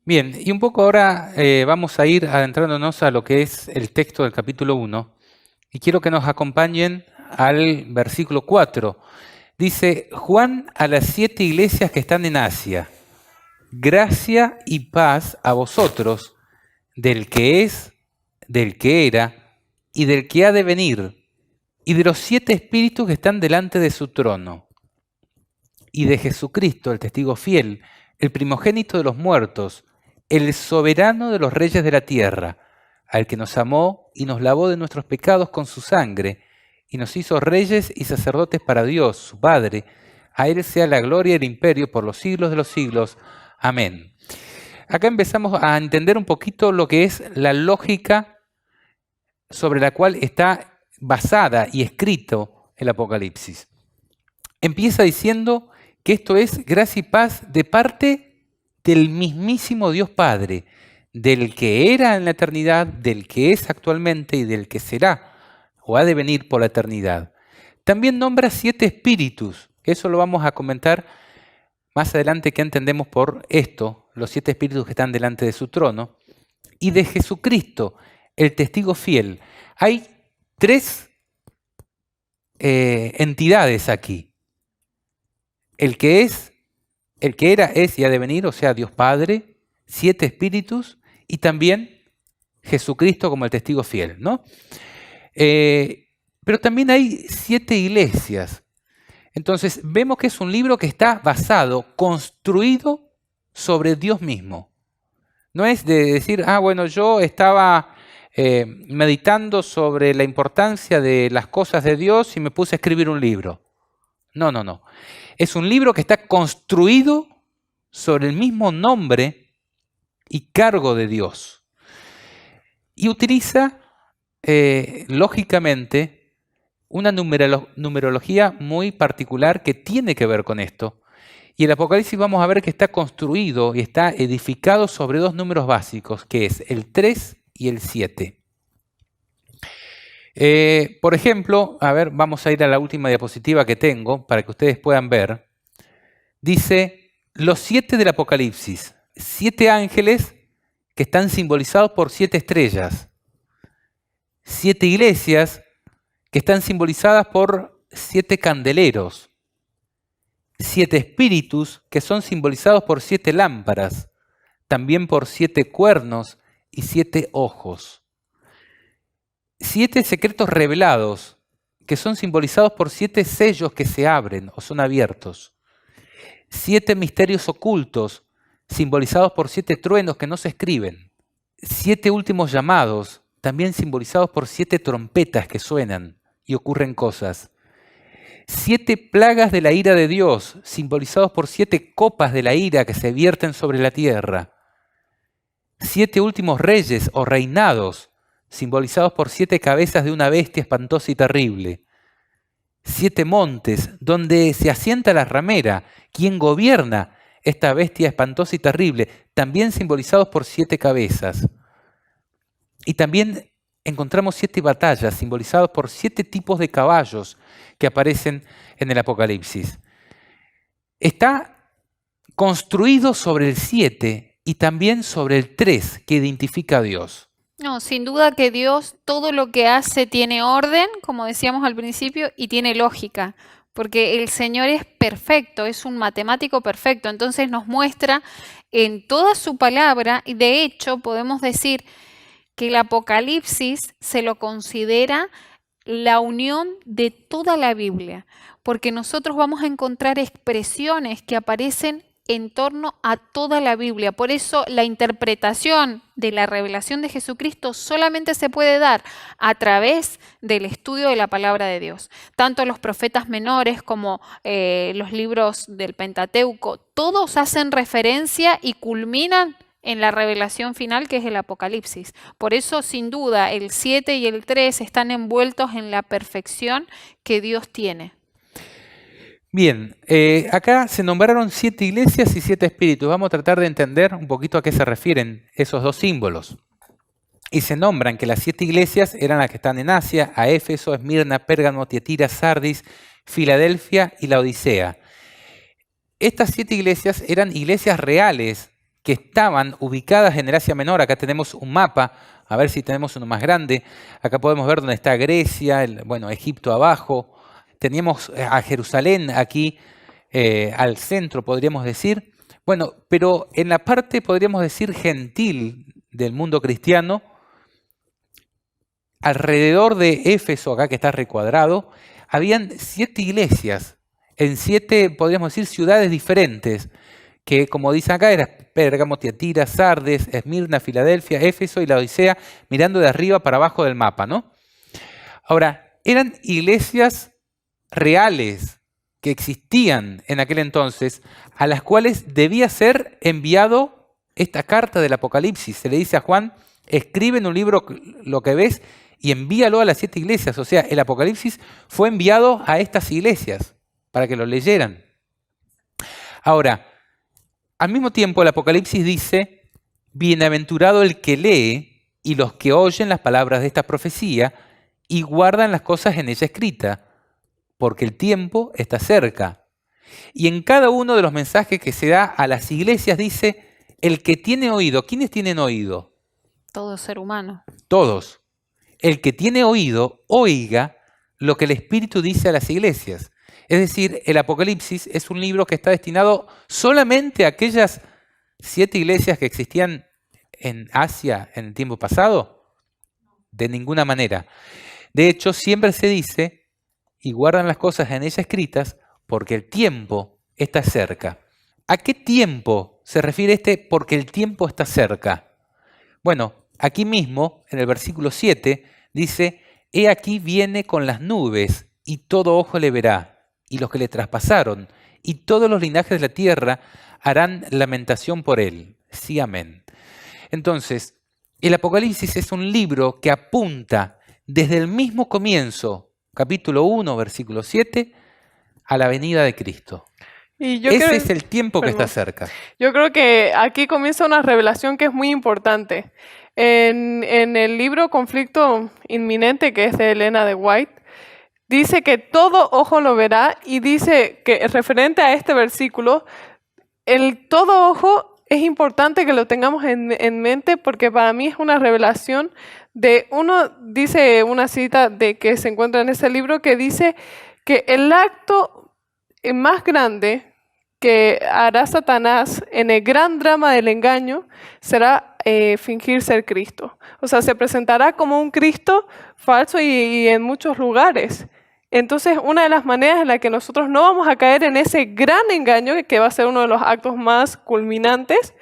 Bien, y un poco ahora vamos a ir adentrándonos a lo que es el texto del capítulo 1, y quiero que nos acompañen al versículo 4. Dice, Juan a las 7 iglesias que están en Asia, gracia y paz a vosotros, del que es, del que era y del que ha de venir, y de los 7 espíritus que están delante de su trono, y de Jesucristo, el testigo fiel, el primogénito de los muertos, el soberano de los reyes de la tierra, al que nos amó y nos lavó de nuestros pecados con su sangre, y nos hizo reyes y sacerdotes para Dios, su Padre. A Él sea la gloria y el imperio por los siglos de los siglos. Amén. Acá empezamos a entender un poquito lo que es la lógica sobre la cual está basada y escrito el Apocalipsis. Empieza diciendo que esto es gracia y paz de parte del mismísimo Dios Padre, del que era en la eternidad, del que es actualmente y del que será o ha de venir por la eternidad. También nombra 7 espíritus. Eso lo vamos a comentar más adelante, qué entendemos por esto, los 7 espíritus que están delante de su trono. Y de Jesucristo, el testigo fiel. Hay 3 entidades aquí. El que es, el que era, es y ha de venir, o sea, Dios Padre, 7 espíritus y también Jesucristo como el testigo fiel, ¿no? Pero también hay 7 iglesias. Entonces vemos que es un libro que está basado, construido sobre Dios mismo. No es de decir, bueno, yo estaba meditando sobre la importancia de las cosas de Dios y me puse a escribir un libro. No, no, no. Es un libro que está construido sobre el mismo nombre y cargo de Dios. Y utiliza, lógicamente, una numerología muy particular que tiene que ver con esto. Y el Apocalipsis vamos a ver que está construido y está edificado sobre 2 números básicos, que es el 3 y el 7. Por ejemplo, vamos a ir a la última diapositiva que tengo para que ustedes puedan ver. Dice, los 7 del Apocalipsis, 7 ángeles que están simbolizados por 7 estrellas, 7 iglesias que están simbolizadas por 7 candeleros, 7 espíritus que son simbolizados por 7 lámparas, también por 7 cuernos y 7 ojos. 7 secretos revelados que son simbolizados por 7 sellos que se abren o son abiertos. 7 misterios ocultos simbolizados por 7 truenos que no se escriben. 7 últimos llamados también simbolizados por 7 trompetas que suenan y ocurren cosas. 7 plagas de la ira de Dios, simbolizados por 7 copas de la ira que se vierten sobre la tierra. 7 últimos reyes o reinados, simbolizados por 7 cabezas de una bestia espantosa y terrible. 7 montes, donde se asienta la ramera, quien gobierna esta bestia espantosa y terrible, también simbolizados por 7 cabezas. Y también encontramos 7 batallas simbolizadas por 7 tipos de caballos que aparecen en el Apocalipsis. Está construido sobre el 7 y también sobre el 3 que identifica a Dios. No, sin duda que Dios todo lo que hace tiene orden, como decíamos al principio, y tiene lógica, porque el Señor es perfecto, es un matemático perfecto, entonces nos muestra en toda su palabra, y de hecho podemos decir que el Apocalipsis se lo considera la unión de toda la Biblia, porque nosotros vamos a encontrar expresiones que aparecen en torno a toda la Biblia. Por eso la interpretación de la revelación de Jesucristo solamente se puede dar a través del estudio de la palabra de Dios. Tanto los profetas menores como los libros del Pentateuco, todos hacen referencia y culminan en la revelación final, que es el Apocalipsis. Por eso, sin duda, el 7 y el 3 están envueltos en la perfección que Dios tiene. Bien, acá se nombraron 7 iglesias y 7 espíritus. Vamos a tratar de entender un poquito a qué se refieren esos dos símbolos. Y se nombran que las 7 iglesias eran las que están en Asia: a Éfeso, Esmirna, Pérgamo, Tiatira, Sardis, Filadelfia y la Odisea. Estas 7 iglesias eran iglesias reales que estaban ubicadas en el Asia Menor. Acá tenemos un mapa, a ver si tenemos uno más grande. Acá podemos ver dónde está Grecia, Egipto abajo. Teníamos a Jerusalén aquí al centro, podríamos decir. Bueno, pero en la parte, podríamos decir, gentil del mundo cristiano, alrededor de Éfeso, acá que está recuadrado, habían 7 iglesias en 7, podríamos decir, ciudades diferentes, que, como dice acá, eran Pérgamo, Tiatira, Sardes, Esmirna, Filadelfia, Éfeso y la Odisea, mirando de arriba para abajo del mapa, ¿no? Ahora, eran iglesias reales que existían en aquel entonces, a las cuales debía ser enviado esta carta del Apocalipsis. Se le dice a Juan: escribe en un libro lo que ves y envíalo a las 7 iglesias. O sea, el Apocalipsis fue enviado a estas iglesias para que lo leyeran. Ahora, al mismo tiempo el Apocalipsis dice: bienaventurado el que lee y los que oyen las palabras de esta profecía y guardan las cosas en ella escritas, porque el tiempo está cerca. Y en cada uno de los mensajes que se da a las iglesias dice: el que tiene oído. ¿Quiénes tienen oído? Todo ser humano. Todos. El que tiene oído, oiga lo que el Espíritu dice a las iglesias. Es decir, el Apocalipsis es un libro que está destinado solamente a aquellas 7 iglesias que existían en Asia en el tiempo pasado. De ninguna manera. De hecho, siempre se dice: y guardan las cosas en ella escritas, porque el tiempo está cerca. ¿A qué tiempo se refiere porque el tiempo está cerca? Bueno, aquí mismo, en el versículo 7, dice: he aquí viene con las nubes, y todo ojo le verá, y los que le traspasaron, y todos los linajes de la tierra harán lamentación por él. Sí, amén. Entonces, el Apocalipsis es un libro que apunta desde el mismo comienzo, capítulo 1, versículo 7, a la venida de Cristo. Ese es el tiempo que está cerca. Yo creo que aquí comienza una revelación que es muy importante. En el libro Conflicto Inminente, que es de Elena de White, dice que todo ojo lo verá, y dice que, referente a este versículo, el todo ojo es importante que lo tengamos en mente, porque para mí es una revelación dice una cita de que se encuentra en ese libro, que dice que el acto más grande que hará Satanás en el gran drama del engaño será fingir ser Cristo. O sea, se presentará como un Cristo falso y en muchos lugares. Entonces, una de las maneras en la que nosotros no vamos a caer en ese gran engaño, que va a ser uno de los actos más culminantes,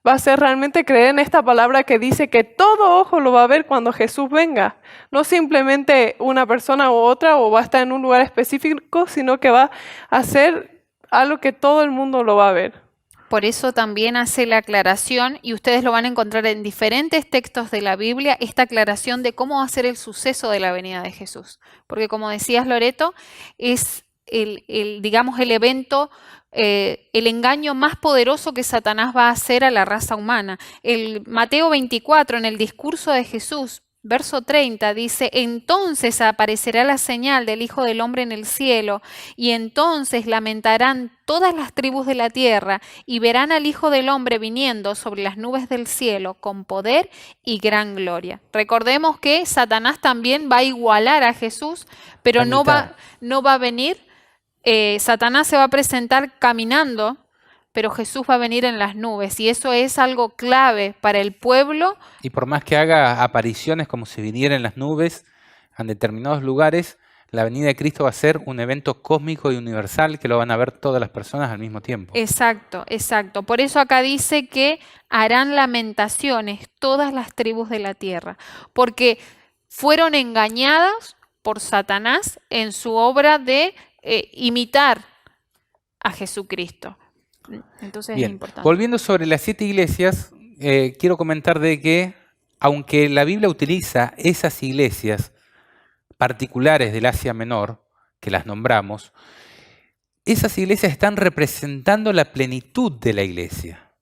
va a ser realmente creer en esta palabra que dice que todo ojo lo va a ver cuando Jesús venga. No simplemente una persona u otra, o va a estar en un lugar específico, sino que va a ser algo que todo el mundo lo va a ver. Por eso también hace la aclaración, y ustedes lo van a encontrar en diferentes textos de la Biblia, esta aclaración de cómo va a ser el suceso de la venida de Jesús. Porque, como decías, Loreto, es digamos, el evento, el engaño más poderoso que Satanás va a hacer a la raza humana. El Mateo 24, en el discurso de Jesús, verso 30 dice, entonces aparecerá la señal del Hijo del Hombre en el cielo, y entonces lamentarán todas las tribus de la tierra, y verán al Hijo del Hombre viniendo sobre las nubes del cielo con poder y gran gloria. Recordemos que Satanás también va a igualar a Jesús, pero no va a venir, Satanás se va a presentar caminando, pero Jesús va a venir en las nubes, y eso es algo clave para el pueblo. Y por más que haga apariciones como si viniera en las nubes en determinados lugares, la venida de Cristo va a ser un evento cósmico y universal que lo van a ver todas las personas al mismo tiempo. Exacto, exacto. Por eso acá dice que harán lamentaciones todas las tribus de la tierra, porque fueron engañadas por Satanás en su obra de imitar a Jesucristo. Entonces Bien, es importante. volviendo sobre las 7 iglesias, quiero comentar de que, aunque la Biblia utiliza esas iglesias particulares del Asia Menor, que las nombramos, esas iglesias están representando la plenitud de la iglesia.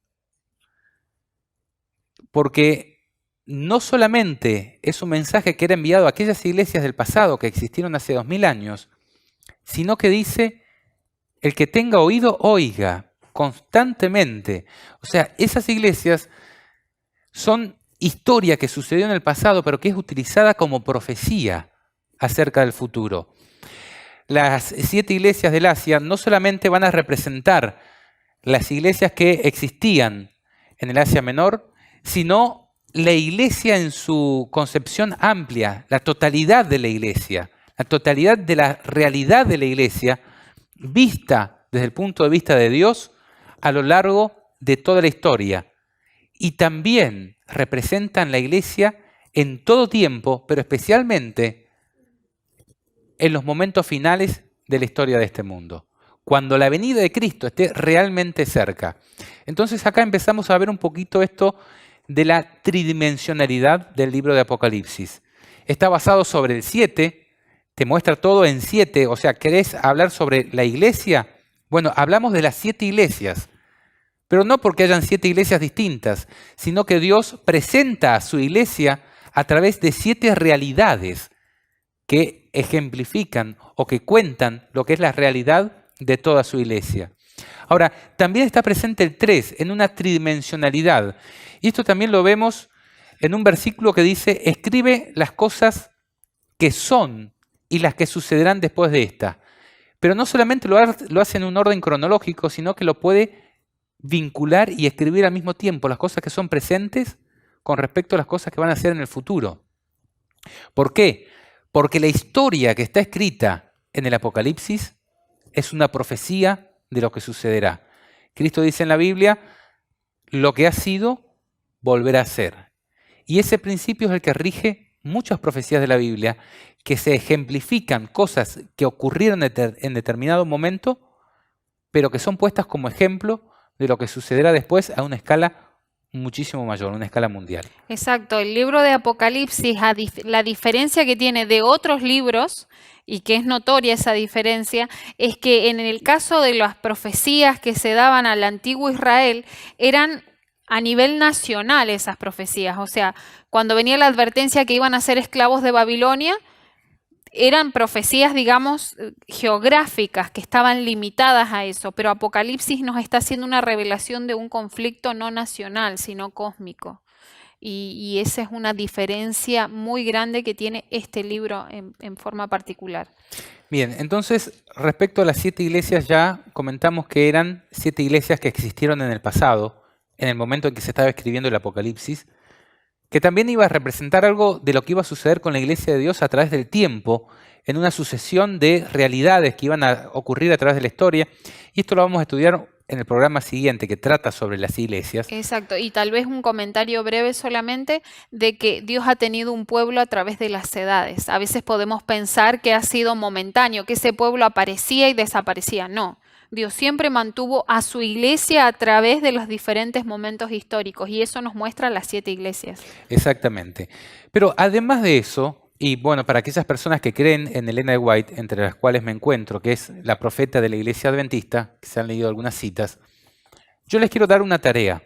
Porque no solamente es un mensaje que era enviado a aquellas iglesias del pasado que existieron hace 2000 años, sino que dice, el que tenga oído, oiga constantemente. O sea, esas iglesias son historia que sucedió en el pasado, pero que es utilizada como profecía acerca del futuro. Las 7 iglesias del Asia no solamente van a representar las iglesias que existían en el Asia Menor, sino la iglesia en su concepción amplia, la totalidad de la iglesia, la totalidad de la realidad de la iglesia, vista desde el punto de vista de Dios a lo largo de toda la historia. Y también representan la iglesia en todo tiempo, pero especialmente en los momentos finales de la historia de este mundo, cuando la venida de Cristo esté realmente cerca. Entonces acá empezamos a ver un poquito esto de la tridimensionalidad del libro de Apocalipsis. Está basado sobre el 7, te muestra todo en 7, o sea, ¿querés hablar sobre la iglesia? Bueno, hablamos de las 7 iglesias, pero no porque hayan 7 iglesias distintas, sino que Dios presenta a su iglesia a través de 7 realidades que ejemplifican o que cuentan lo que es la realidad de toda su iglesia. Ahora, también está presente el 3 en una tridimensionalidad. Y esto también lo vemos en un versículo que dice, escribe las cosas que son y las que sucederán después de esta. Pero no solamente lo hace en un orden cronológico, sino que lo puede vincular y escribir al mismo tiempo las cosas que son presentes con respecto a las cosas que van a ser en el futuro. ¿Por qué? Porque la historia que está escrita en el Apocalipsis es una profecía de lo que sucederá. Cristo dice en la Biblia, lo que ha sido, volverá a ser. Y ese principio es el que rige muchas profecías de la Biblia, que se ejemplifican cosas que ocurrieron en determinado momento, pero que son puestas como ejemplo de lo que sucederá después a una escala muchísimo mayor, una escala mundial. Exacto, el libro de Apocalipsis, la diferencia que tiene de otros libros, y que es notoria esa diferencia, es que en el caso de las profecías que se daban al antiguo Israel, eran a nivel nacional esas profecías. O sea, cuando venía la advertencia que iban a ser esclavos de Babilonia, eran profecías, digamos, geográficas, que estaban limitadas a eso, pero Apocalipsis nos está haciendo una revelación de un conflicto no nacional, sino cósmico. Y esa es una diferencia muy grande que tiene este libro en forma particular. Bien, entonces, respecto a las 7 iglesias, ya comentamos que eran 7 iglesias que existieron en el pasado, en el momento en que se estaba escribiendo el Apocalipsis, que también iba a representar algo de lo que iba a suceder con la iglesia de Dios a través del tiempo, en una sucesión de realidades que iban a ocurrir a través de la historia. Y esto lo vamos a estudiar en el programa siguiente, que trata sobre las iglesias. Exacto, y tal vez un comentario breve solamente de que Dios ha tenido un pueblo a través de las edades. A veces podemos pensar que ha sido momentáneo, que ese pueblo aparecía y desaparecía. No. Dios siempre mantuvo a su iglesia a través de los diferentes momentos históricos, y eso nos muestra las 7 iglesias. Exactamente. Pero además de eso, y bueno, para aquellas personas que creen en Elena de White, entre las cuales me encuentro, que es la profeta de la iglesia adventista, que se han leído algunas citas, yo les quiero dar una tarea.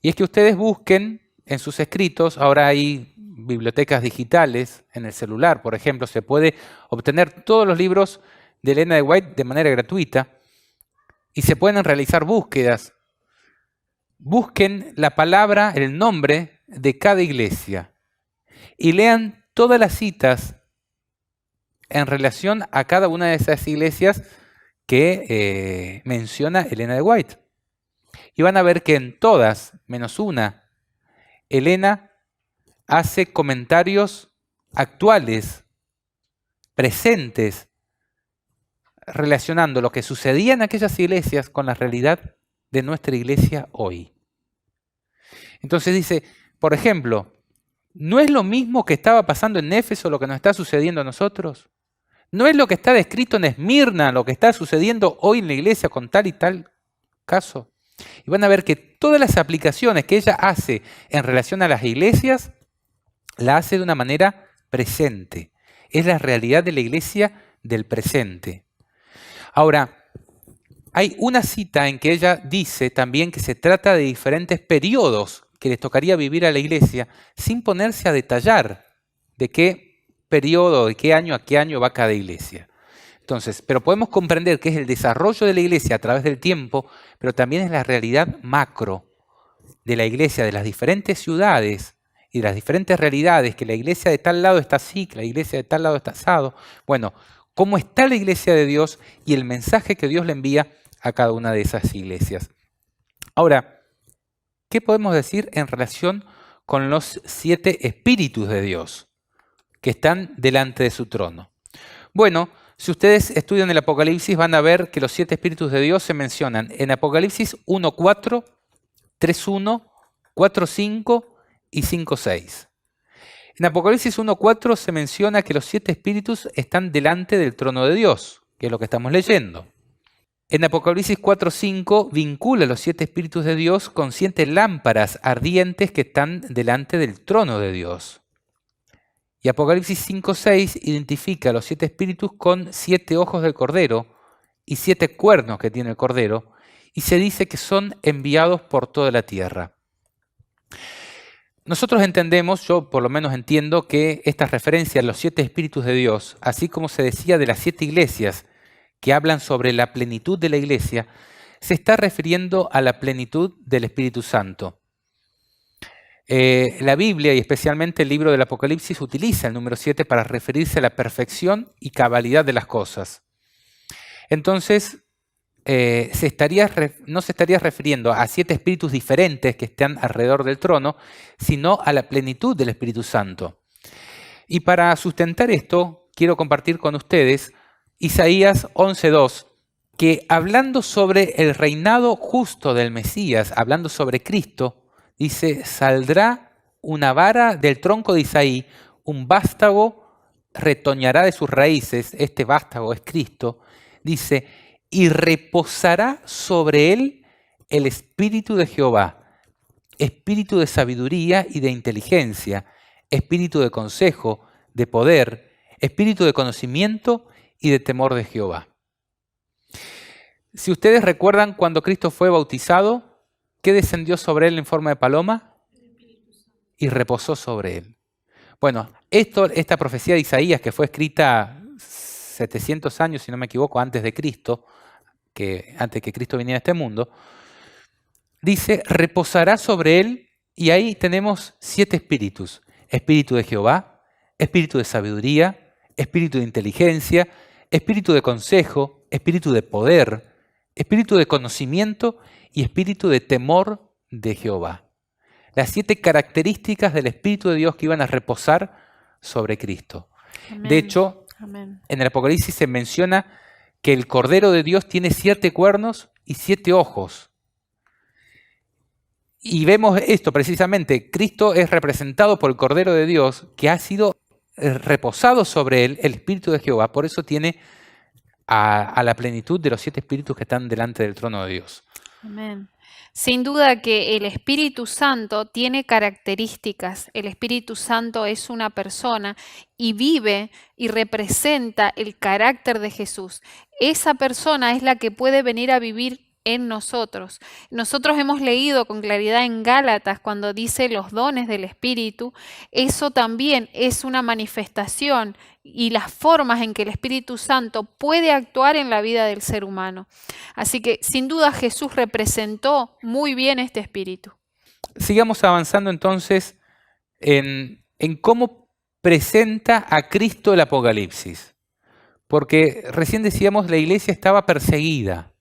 Y es que ustedes busquen en sus escritos, ahora hay bibliotecas digitales, en el celular, por ejemplo, se puede obtener todos los libros de Elena de White de manera gratuita y se pueden realizar búsquedas. Busquen la palabra, el nombre de cada iglesia y lean todas las citas en relación a cada una de esas iglesias que menciona Elena de White. Y van a ver que en todas, menos una, Elena hace comentarios actuales, presentes, relacionando lo que sucedía en aquellas iglesias con la realidad de nuestra iglesia hoy. Entonces dice, por ejemplo, ¿no es lo mismo que estaba pasando en Éfeso lo que nos está sucediendo a nosotros? ¿No es lo que está descrito en Esmirna lo que está sucediendo hoy en la iglesia con tal y tal caso? Y van a ver que todas las aplicaciones que ella hace en relación a las iglesias, la hace de una manera presente. Es la realidad de la iglesia del presente. Ahora, hay una cita en que ella dice también que se trata de diferentes periodos que les tocaría vivir a la iglesia sin ponerse a detallar de qué periodo, de qué año a qué año va cada iglesia. Entonces, pero podemos comprender que es el desarrollo de la iglesia a través del tiempo, pero también es la realidad macro de la iglesia, de las diferentes ciudades y de las diferentes realidades, que la iglesia de tal lado está así, que la iglesia de tal lado está asado. Bueno, cómo está la iglesia de Dios y el mensaje que Dios le envía a cada una de esas iglesias. Ahora, ¿qué podemos decir en relación con los 7 espíritus de Dios que están delante de su trono? Bueno, si ustedes estudian el Apocalipsis van a ver que los 7 espíritus de Dios se mencionan en Apocalipsis 1.4, 3.1, 4.5 y 5.6. En Apocalipsis 1.4 se menciona que los 7 espíritus están delante del trono de Dios, que es lo que estamos leyendo. En Apocalipsis 4.5 vincula los 7 espíritus de Dios con 7 lámparas ardientes que están delante del trono de Dios. Y Apocalipsis 5.6 identifica a los 7 espíritus con 7 ojos del Cordero y 7 cuernos que tiene el Cordero, y se dice que son enviados por toda la tierra. Nosotros entendemos, yo por lo menos entiendo, que esta referencia a los 7 espíritus de Dios, así como se decía de las 7 iglesias que hablan sobre la plenitud de la iglesia, se está refiriendo a la plenitud del Espíritu Santo. La Biblia y especialmente el libro del Apocalipsis utiliza el número 7 para referirse a la perfección y cabalidad de las cosas. Entonces, no se estaría refiriendo a 7 espíritus diferentes que están alrededor del trono, sino a la plenitud del Espíritu Santo. Y para sustentar esto, quiero compartir con ustedes Isaías 11.2, que hablando sobre el reinado justo del Mesías, hablando sobre Cristo, dice, saldrá una vara del tronco de Isaí, un vástago retoñará de sus raíces, este vástago es Cristo, dice, y reposará sobre él el espíritu de Jehová, espíritu de sabiduría y de inteligencia, espíritu de consejo, de poder, espíritu de conocimiento y de temor de Jehová. Si ustedes recuerdan cuando Cristo fue bautizado, ¿qué descendió sobre él en forma de paloma? Y reposó sobre él. Bueno, esta profecía de Isaías, que fue escrita 700 años, si no me equivoco, antes de Cristo, antes que Cristo viniera a este mundo, dice, reposará sobre él, y ahí tenemos 7 espíritus. Espíritu de Jehová, espíritu de sabiduría, espíritu de inteligencia, espíritu de consejo, espíritu de poder, espíritu de conocimiento y espíritu de temor de Jehová. Las 7 características del Espíritu de Dios que iban a reposar sobre Cristo. Amén. De hecho, amén, en el Apocalipsis se menciona que el Cordero de Dios tiene 7 cuernos y 7 ojos. Y vemos esto precisamente, Cristo es representado por el Cordero de Dios que ha sido reposado sobre él el Espíritu de Jehová, por eso tiene a la plenitud de los 7 espíritus que están delante del trono de Dios. Amén. Sin duda que el Espíritu Santo tiene características. El Espíritu Santo es una persona y vive y representa el carácter de Jesús. Esa persona es la que puede venir a vivir en nosotros. Nosotros hemos leído con claridad en Gálatas cuando dice los dones del Espíritu, eso también es una manifestación y las formas en que el Espíritu Santo puede actuar en la vida del ser humano. Así que sin duda Jesús representó muy bien este Espíritu. Sigamos avanzando entonces en cómo presenta a Cristo el Apocalipsis. Porque recién decíamos la iglesia estaba perseguida.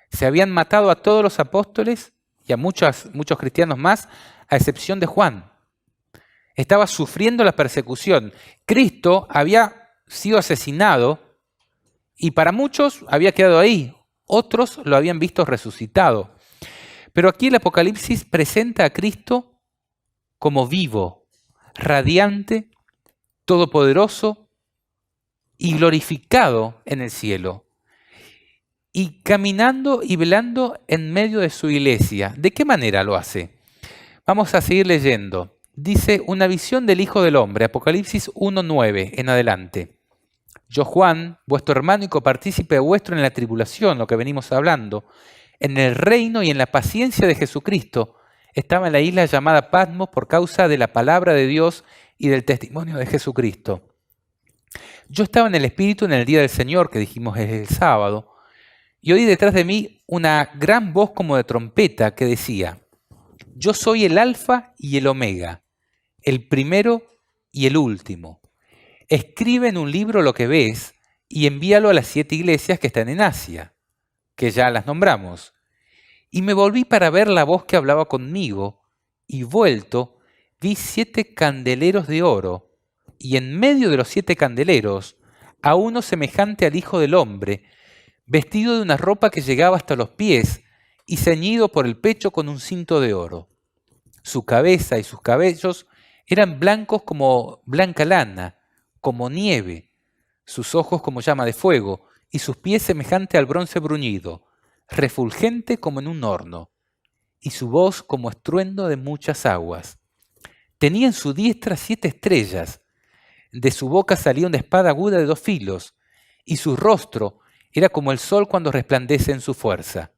Se habían matado a todos los apóstoles y a muchos cristianos más, a excepción de Juan. Estaba sufriendo la persecución. Cristo había sido asesinado y para muchos había quedado ahí. Otros lo habían visto resucitado. Pero aquí el Apocalipsis presenta a Cristo como vivo, radiante, todopoderoso y glorificado en el cielo. Y caminando y velando en medio de su iglesia. ¿De qué manera lo hace? Vamos a seguir leyendo. Dice, una visión del Hijo del Hombre, Apocalipsis 1:9 en adelante. Yo, Juan, vuestro hermano y copartícipe vuestro en la tribulación, lo que venimos hablando, en el reino y en la paciencia de Jesucristo, estaba en la isla llamada Patmos por causa de la palabra de Dios y del testimonio de Jesucristo. Yo estaba en el Espíritu en el día del Señor, que dijimos es el sábado, y oí detrás de mí una gran voz como de trompeta que decía, yo soy el Alfa y el Omega, el primero y el último. Escribe en un libro lo que ves y envíalo a las 7 iglesias que están en Asia, que ya las nombramos. Y me volví para ver la voz que hablaba conmigo, y vuelto vi 7 candeleros de oro, y en medio de los 7 candeleros, a uno semejante al Hijo del Hombre, vestido de una ropa que llegaba hasta los pies, y ceñido por el pecho con un cinto de oro. Su cabeza y sus cabellos eran blancos como blanca lana, como nieve, sus ojos como llama de fuego, y sus pies semejante al bronce bruñido, refulgente como en un horno, y su voz como estruendo de muchas aguas. Tenía en su diestra 7 estrellas, de su boca salía una espada aguda de 2 filos, y su rostro era como el sol cuando resplandece en su fuerza.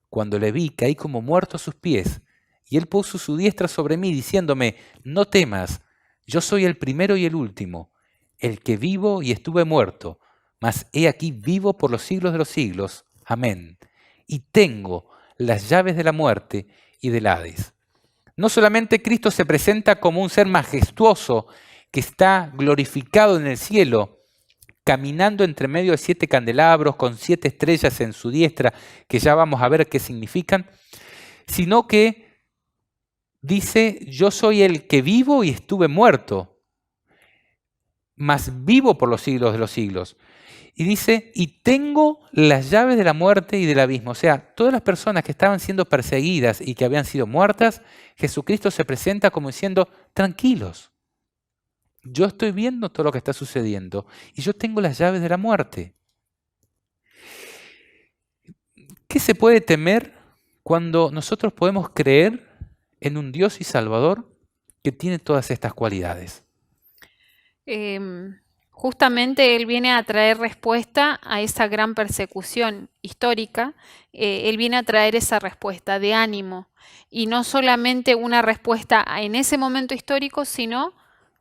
Cuando le vi, caí como muerto a sus pies, y él puso su diestra sobre mí, diciéndome, no temas, yo soy el primero y el último, el que vivo y estuve muerto, mas he aquí vivo por los siglos de los siglos. Amén. Y tengo las llaves de la muerte y del Hades. No solamente Cristo se presenta como un ser majestuoso que está glorificado en el cielo, caminando entre medio de 7 candelabros con 7 estrellas en su diestra, que ya vamos a ver qué significan, sino que dice, yo soy el que vivo y estuve muerto, mas vivo por los siglos de los siglos. Y dice, y tengo las llaves de la muerte y del abismo. O sea, todas las personas que estaban siendo perseguidas y que habían sido muertas, Jesucristo se presenta como diciendo, tranquilos, yo estoy viendo todo lo que está sucediendo y yo tengo las llaves de la muerte. ¿Qué se puede temer cuando nosotros podemos creer en un Dios y Salvador que tiene todas estas cualidades? Justamente Él viene a traer respuesta a esa gran persecución histórica. Él viene a traer esa respuesta de ánimo. Y no solamente una respuesta en ese momento histórico, sino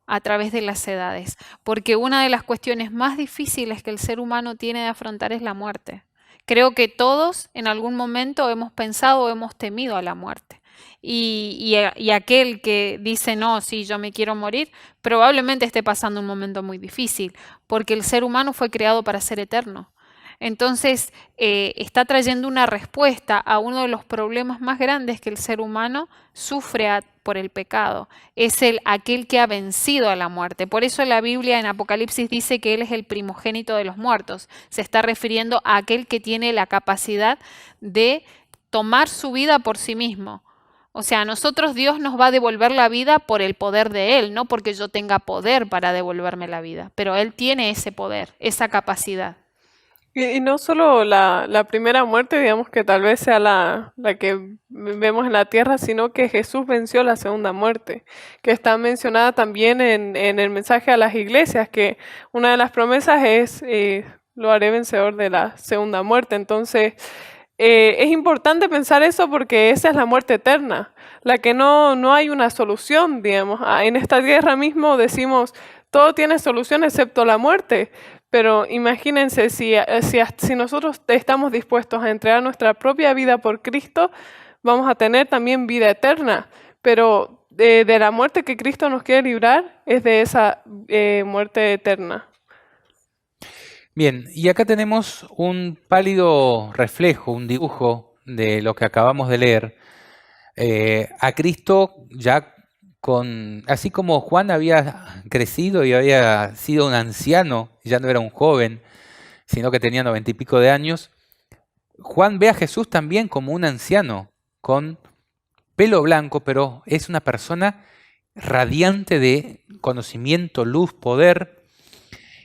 a través de las edades. Porque una de las cuestiones más difíciles que el ser humano tiene de afrontar es la muerte. Creo que todos en algún momento hemos pensado o hemos temido a la muerte. Y aquel que dice, no, sí, yo me quiero morir, probablemente esté pasando un momento muy difícil, porque el ser humano fue creado para ser eterno. Entonces, está trayendo una respuesta a uno de los problemas más grandes que el ser humano sufre por el pecado. Es aquel que ha vencido a la muerte. Por eso la Biblia en Apocalipsis dice que Él es el primogénito de los muertos. Se está refiriendo a aquel que tiene la capacidad de tomar su vida por sí mismo. O sea, a nosotros Dios nos va a devolver la vida por el poder de Él, no porque yo tenga poder para devolverme la vida, pero Él tiene ese poder, esa capacidad. Y no solo la primera muerte, digamos que tal vez sea la que vemos en la tierra, sino que Jesús venció la segunda muerte, que está mencionada también en el mensaje a las iglesias, que una de las promesas es, lo haré vencedor de la segunda muerte. Entonces, es importante pensar eso porque esa es la muerte eterna, la que no hay una solución, digamos. En esta guerra mismo decimos, todo tiene solución excepto la muerte, pero imagínense si nosotros estamos dispuestos a entregar nuestra propia vida por Cristo, vamos a tener también vida eterna, pero de la muerte que Cristo nos quiere librar es de esa muerte eterna. Bien, y acá tenemos un pálido reflejo, un dibujo de lo que acabamos de leer. A Cristo ya así como Juan había crecido y había sido un anciano, ya no era un joven, sino que tenía 90 y pico de años, Juan ve a Jesús también como un anciano, con pelo blanco, pero es una persona radiante de conocimiento, luz, poder.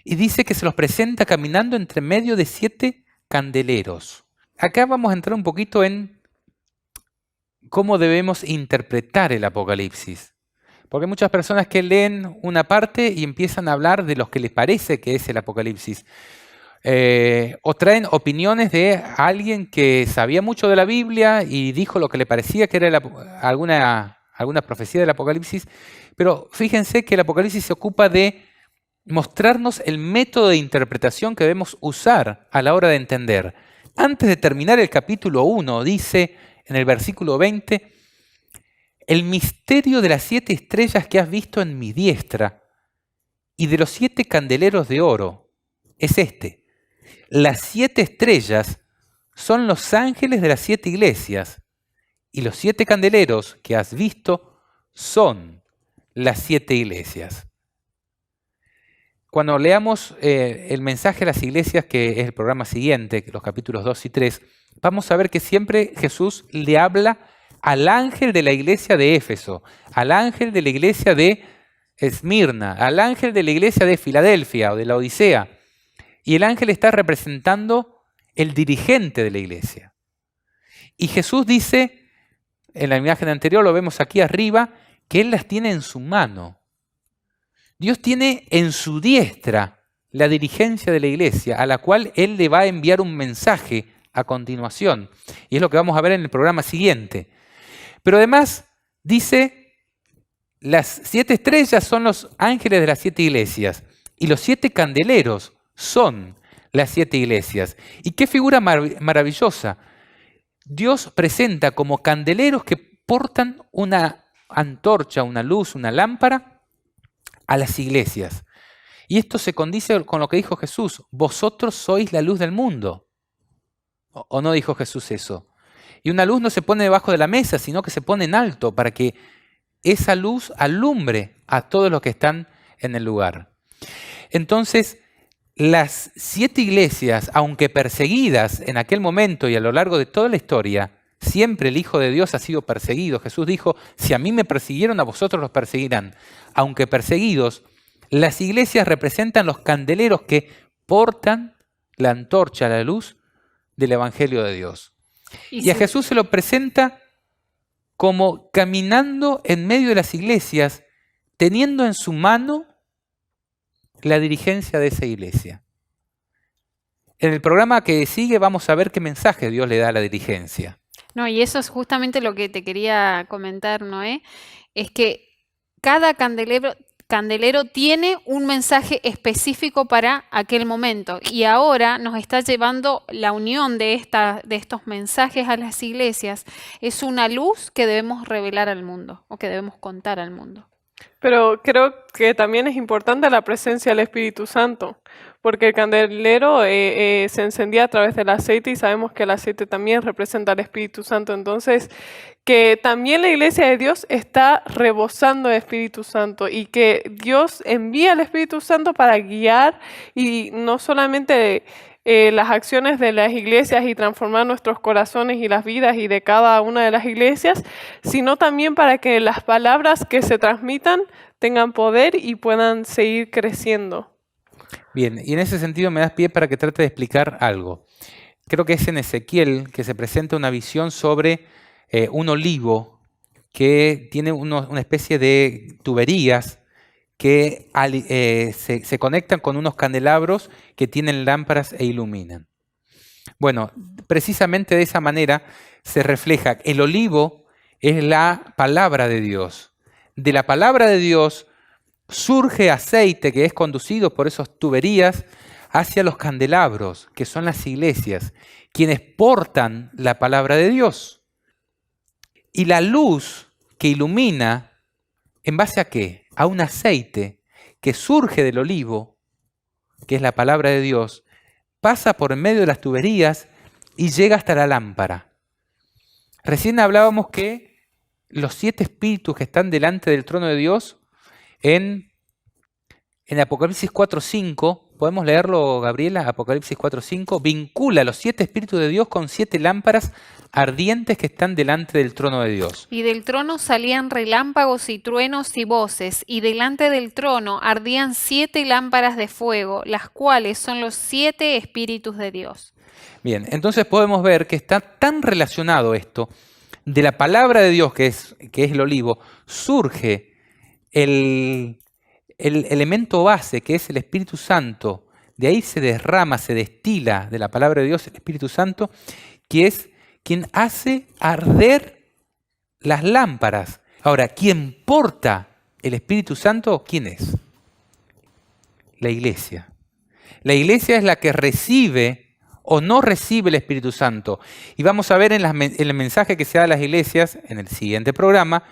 Y dice que se los presenta caminando entre medio de 7 candeleros. Acá vamos a entrar un poquito en cómo debemos interpretar el Apocalipsis. Porque hay muchas personas que leen una parte y empiezan a hablar de lo que les parece que es el Apocalipsis. O traen opiniones de alguien que sabía mucho de la Biblia y dijo lo que le parecía que era alguna profecía del Apocalipsis. Pero fíjense que el Apocalipsis se ocupa de mostrarnos el método de interpretación que debemos usar a la hora de entender. Antes de terminar el capítulo 1, dice en el versículo 20, el misterio de las 7 estrellas que has visto en mi diestra y de los 7 candeleros de oro es este. Las 7 estrellas son los ángeles de las 7 iglesias y los 7 candeleros que has visto son las 7 iglesias. Cuando leamos el mensaje a las iglesias, que es el programa siguiente, los capítulos 2 y 3, vamos a ver que siempre Jesús le habla al ángel de la iglesia de Éfeso, al ángel de la iglesia de Esmirna, al ángel de la iglesia de Filadelfia o de la Odisea. Y el ángel está representando el dirigente de la iglesia. Y Jesús dice, en la imagen anterior, lo vemos aquí arriba, que Él las tiene en su mano. Dios tiene en su diestra la dirigencia de la iglesia, a la cual Él le va a enviar un mensaje a continuación. Y es lo que vamos a ver en el programa siguiente. Pero además dice, las 7 estrellas son los ángeles de las 7 iglesias y los 7 candeleros son las 7 iglesias. Y qué figura maravillosa. Dios presenta como candeleros que portan una antorcha, una luz, una lámpara a las iglesias. Y esto se condice con lo que dijo Jesús, vosotros sois la luz del mundo. ¿O no dijo Jesús eso? Y una luz no se pone debajo de la mesa, sino que se pone en alto para que esa luz alumbre a todos los que están en el lugar. Entonces, las 7 iglesias, aunque perseguidas en aquel momento y a lo largo de toda la historia, siempre el Hijo de Dios ha sido perseguido. Jesús dijo, si a mí me persiguieron, a vosotros los perseguirán. Aunque perseguidos, las iglesias representan los candeleros que portan la antorcha, la luz del Evangelio de Dios. Y a Jesús se lo presenta como caminando en medio de las iglesias, teniendo en su mano la dirigencia de esa iglesia. En el programa que sigue vamos a ver qué mensaje Dios le da a la dirigencia. No, y eso es justamente lo que te quería comentar, Noé, es que cada candelero tiene un mensaje específico para aquel momento y ahora nos está llevando la unión de estos mensajes a las iglesias. Es una luz que debemos revelar al mundo o que debemos contar al mundo. Pero creo que también es importante la presencia del Espíritu Santo, porque el candelero se encendía a través del aceite y sabemos que el aceite también representa al Espíritu Santo. Entonces, que también la iglesia de Dios está rebosando de Espíritu Santo y que Dios envía al Espíritu Santo para guiar y no solamente las acciones de las iglesias y transformar nuestros corazones y las vidas y de cada una de las iglesias, sino también para que las palabras que se transmitan tengan poder y puedan seguir creciendo. Bien, y en ese sentido me das pie para que trate de explicar algo. Creo que es en Ezequiel que se presenta una visión sobre un olivo que tiene una especie de tuberías que se conectan con unos candelabros que tienen lámparas e iluminan. Bueno, precisamente de esa manera se refleja. El olivo es la palabra de Dios. De la palabra de Dios surge aceite que es conducido por esas tuberías hacia los candelabros, que son las iglesias, quienes portan la palabra de Dios. Y la luz que ilumina, ¿en base a qué? A un aceite que surge del olivo, que es la palabra de Dios, pasa por en medio de las tuberías y llega hasta la lámpara. Recién hablábamos que los 7 espíritus que están delante del trono de Dios, en Apocalipsis 4:5, ¿podemos leerlo, Gabriela? Apocalipsis 4:5, vincula los 7 espíritus de Dios con 7 lámparas ardientes que están delante del trono de Dios. Y del trono salían relámpagos y truenos y voces, y delante del trono ardían 7 lámparas de fuego, las cuales son los 7 espíritus de Dios. Bien, entonces podemos ver que está tan relacionado esto. De la palabra de Dios, que es el olivo, surge el elemento base, que es el Espíritu Santo. De ahí se derrama, se destila de la palabra de Dios el Espíritu Santo, que es quien hace arder las lámparas. Ahora, ¿quién porta el Espíritu Santo? ¿Quién es? La iglesia. La iglesia es la que recibe o no recibe el Espíritu Santo. Y vamos a ver en el mensaje que se da a las iglesias, en el siguiente programa,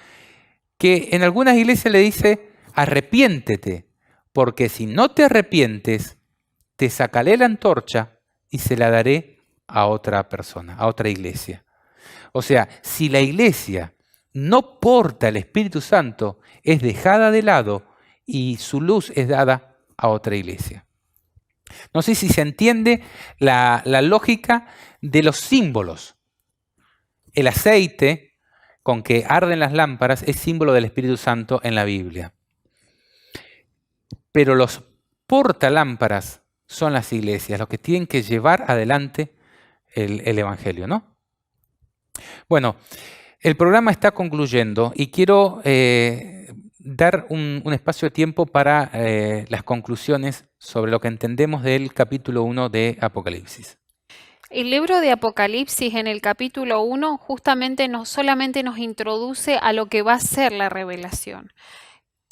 que en algunas iglesias le dice, arrepiéntete, porque si no te arrepientes, te sacaré la antorcha y se la daré a otra persona, a otra iglesia. O sea, si la iglesia no porta el Espíritu Santo, es dejada de lado y su luz es dada a otra iglesia. No sé si se entiende la lógica de los símbolos. El aceite con que arden las lámparas es símbolo del Espíritu Santo en la Biblia. Pero los portalámparas son las iglesias, los que tienen que llevar adelante el Evangelio, ¿no? Bueno, el programa está concluyendo y quiero dar un espacio de tiempo para las conclusiones sobre lo que entendemos del capítulo 1 de Apocalipsis. El libro de Apocalipsis en el capítulo 1 justamente no solamente nos introduce a lo que va a ser la revelación.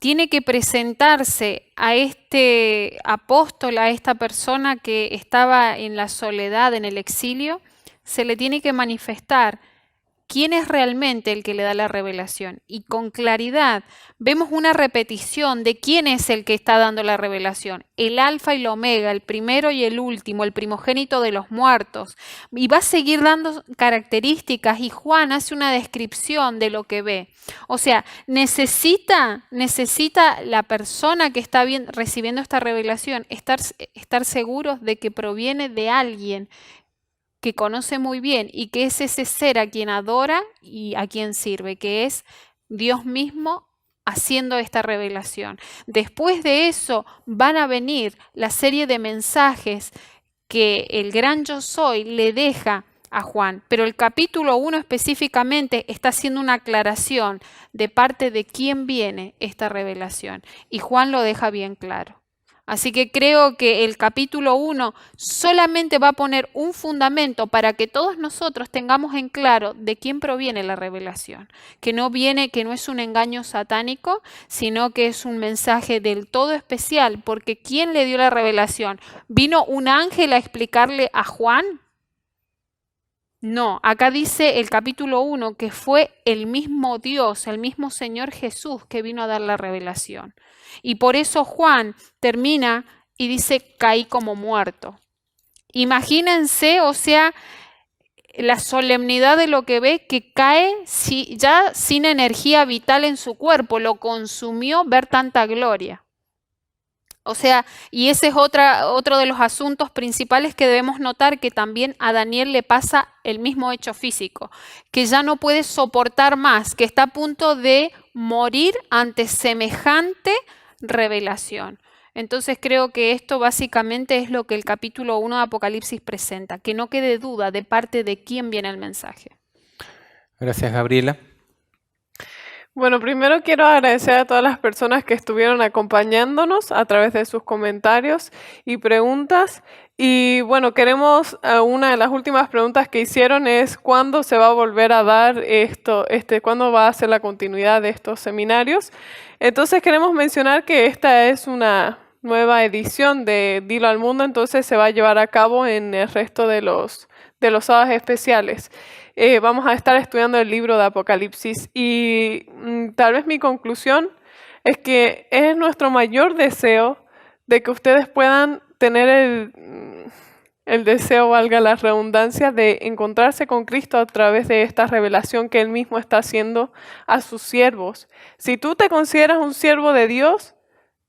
Tiene que presentarse a este apóstol, a esta persona que estaba en la soledad, en el exilio, se le tiene que manifestar quién es realmente el que le da la revelación. Y con claridad vemos una repetición de quién es el que está dando la revelación. El alfa y el omega, el primero y el último, el primogénito de los muertos. Y va a seguir dando características y Juan hace una descripción de lo que ve. O sea, necesita la persona que está recibiendo esta revelación estar seguros de que proviene de alguien que conoce muy bien y que es ese ser a quien adora y a quien sirve, que es Dios mismo haciendo esta revelación. Después de eso van a venir la serie de mensajes que el gran yo soy le deja a Juan, pero el capítulo 1 específicamente está haciendo una aclaración de parte de quién viene esta revelación y Juan lo deja bien claro. Así que creo que el capítulo 1 solamente va a poner un fundamento para que todos nosotros tengamos en claro de quién proviene la revelación. Que no es un engaño satánico, sino que es un mensaje del todo especial, porque ¿quién le dio la revelación? ¿Vino un ángel a explicarle a Juan? No, acá dice el capítulo 1 que fue el mismo Dios, el mismo Señor Jesús que vino a dar la revelación. Y por eso Juan termina y dice, caí como muerto. Imagínense, o sea, la solemnidad de lo que ve, que cae ya sin energía vital en su cuerpo, lo consumió ver tanta gloria. O sea, y ese es otro de los asuntos principales que debemos notar, que también a Daniel le pasa el mismo hecho físico, que ya no puede soportar más, que está a punto de morir ante semejante revelación. Entonces creo que esto básicamente es lo que el capítulo 1 de Apocalipsis presenta, que no quede duda de parte de quién viene el mensaje. Gracias, Gabriela. Bueno, primero quiero agradecer a todas las personas que estuvieron acompañándonos a través de sus comentarios y preguntas. Y bueno, una de las últimas preguntas que hicieron es ¿cuándo se va a volver a dar cuándo va a ser la continuidad de estos seminarios? Entonces queremos mencionar que esta es una nueva edición de Dilo al Mundo, entonces se va a llevar a cabo en el resto de los sábados especiales. Vamos a estar estudiando el libro de Apocalipsis y tal vez mi conclusión es que es nuestro mayor deseo de que ustedes puedan tener el deseo, valga la redundancia, de encontrarse con Cristo a través de esta revelación que Él mismo está haciendo a sus siervos. Si tú te consideras un siervo de Dios,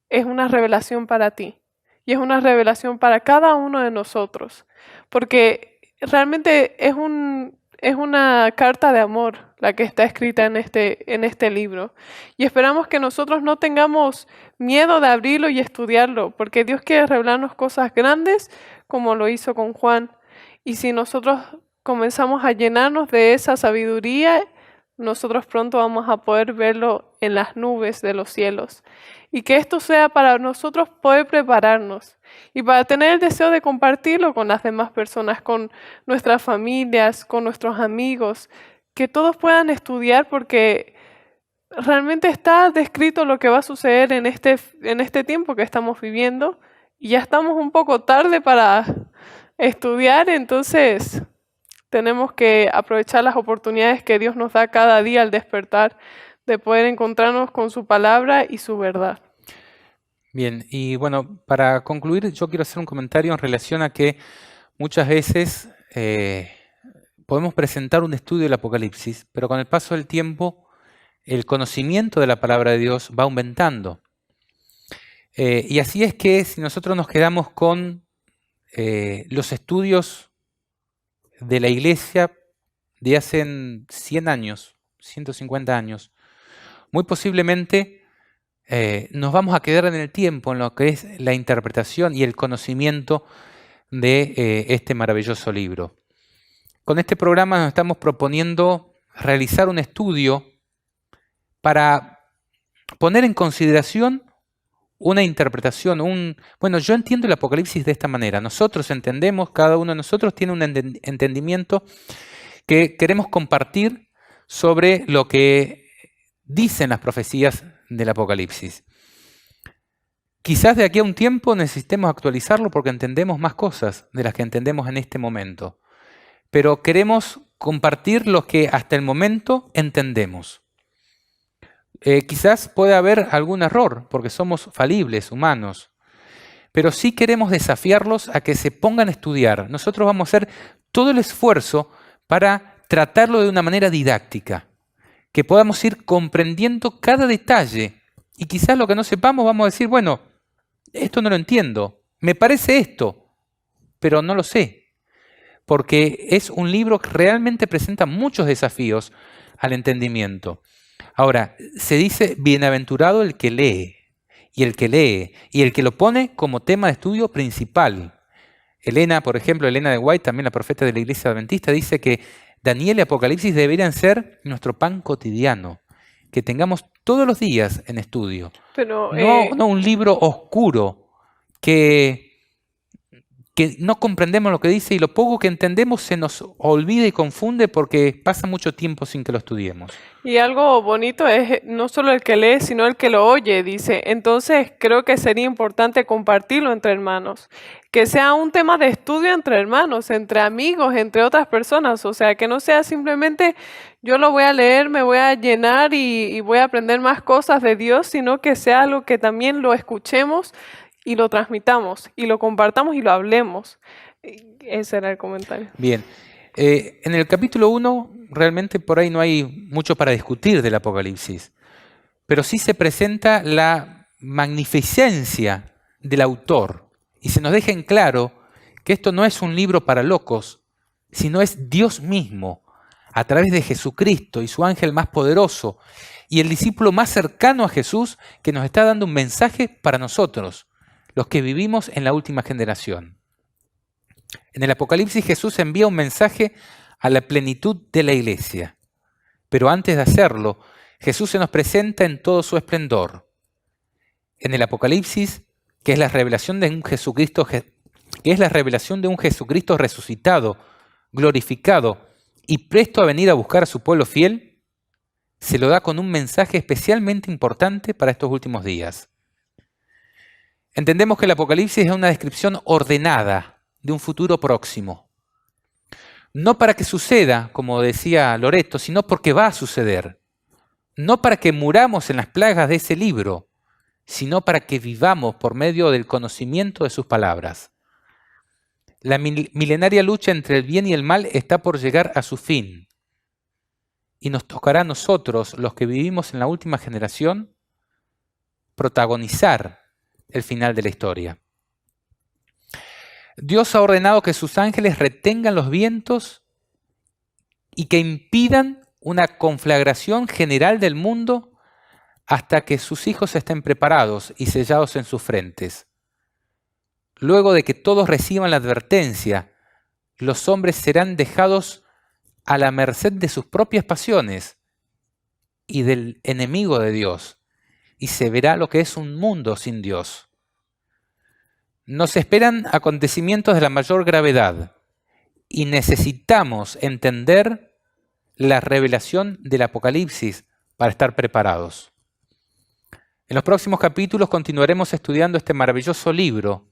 es una revelación para ti y es una revelación para cada uno de nosotros, porque realmente es una carta de amor la que está escrita en este libro. Y esperamos que nosotros no tengamos miedo de abrirlo y estudiarlo, porque Dios quiere revelarnos cosas grandes como lo hizo con Juan. Y si nosotros comenzamos a llenarnos de esa sabiduría, nosotros pronto vamos a poder verlo en las nubes de los cielos. Y que esto sea para nosotros poder prepararnos y para tener el deseo de compartirlo con las demás personas, con nuestras familias, con nuestros amigos, que todos puedan estudiar porque realmente está descrito lo que va a suceder en este tiempo que estamos viviendo y ya estamos un poco tarde para estudiar, entonces tenemos que aprovechar las oportunidades que Dios nos da cada día al despertar, de poder encontrarnos con su palabra y su verdad. Bien, y bueno, para concluir, yo quiero hacer un comentario en relación a que muchas veces podemos presentar un estudio del Apocalipsis, pero con el paso del tiempo, el conocimiento de la palabra de Dios va aumentando. Y así es que si nosotros nos quedamos con los estudios de la iglesia de hace 100 años, 150 años, muy posiblemente nos vamos a quedar en el tiempo en lo que es la interpretación y el conocimiento de este maravilloso libro. Con este programa nos estamos proponiendo realizar un estudio para poner en consideración una interpretación, bueno, yo entiendo el Apocalipsis de esta manera. Nosotros entendemos, cada uno de nosotros tiene un entendimiento que queremos compartir sobre lo que dicen las profecías del Apocalipsis. Quizás de aquí a un tiempo necesitemos actualizarlo porque entendemos más cosas de las que entendemos en este momento. Pero queremos compartir lo que hasta el momento entendemos. Quizás pueda haber algún error porque somos falibles, humanos. Pero sí queremos desafiarlos a que se pongan a estudiar. Nosotros vamos a hacer todo el esfuerzo para tratarlo de una manera didáctica. Que podamos ir comprendiendo cada detalle. Y quizás lo que no sepamos vamos a decir, bueno, esto no lo entiendo. Me parece esto, pero no lo sé. Porque es un libro que realmente presenta muchos desafíos al entendimiento. Ahora, se dice, bienaventurado el que lee, y el que lo pone como tema de estudio principal. Elena, por ejemplo, Elena de White, también la profeta de la Iglesia Adventista, dice que Daniel y Apocalipsis deberían ser nuestro pan cotidiano, que tengamos todos los días en estudio. Pero, no un libro oscuro que no comprendemos lo que dice y lo poco que entendemos se nos olvida y confunde porque pasa mucho tiempo sin que lo estudiemos. Y algo bonito es no solo el que lee, sino el que lo oye, dice. Entonces creo que sería importante compartirlo entre hermanos. Que sea un tema de estudio entre hermanos, entre amigos, entre otras personas. O sea, que no sea simplemente yo lo voy a leer, me voy a llenar y voy a aprender más cosas de Dios, sino que sea algo que también lo escuchemos y lo transmitamos, y lo compartamos y lo hablemos. Ese era el comentario. Bien. En el capítulo 1, realmente por ahí no hay mucho para discutir del Apocalipsis, pero sí se presenta la magnificencia del autor, y se nos deja en claro que esto no es un libro para locos, sino es Dios mismo, a través de Jesucristo y su ángel más poderoso, y el discípulo más cercano a Jesús, que nos está dando un mensaje para nosotros, los que vivimos en la última generación. En el Apocalipsis Jesús envía un mensaje a la plenitud de la iglesia. Pero antes de hacerlo, Jesús se nos presenta en todo su esplendor. En el Apocalipsis, que es la revelación de un Jesucristo, resucitado, glorificado y presto a venir a buscar a su pueblo fiel, se lo da con un mensaje especialmente importante para estos últimos días. Entendemos que el Apocalipsis es una descripción ordenada de un futuro próximo. No para que suceda, como decía Loreto, sino porque va a suceder. No para que muramos en las plagas de ese libro, sino para que vivamos por medio del conocimiento de sus palabras. La milenaria lucha entre el bien y el mal está por llegar a su fin. Y nos tocará a nosotros, los que vivimos en la última generación, protagonizar el final de la historia. Dios ha ordenado que sus ángeles retengan los vientos y que impidan una conflagración general del mundo hasta que sus hijos estén preparados y sellados en sus frentes. Luego de que todos reciban la advertencia, los hombres serán dejados a la merced de sus propias pasiones y del enemigo de Dios, y se verá lo que es un mundo sin Dios. Nos esperan acontecimientos de la mayor gravedad y necesitamos entender la revelación del Apocalipsis para estar preparados. En los próximos capítulos continuaremos estudiando este maravilloso libro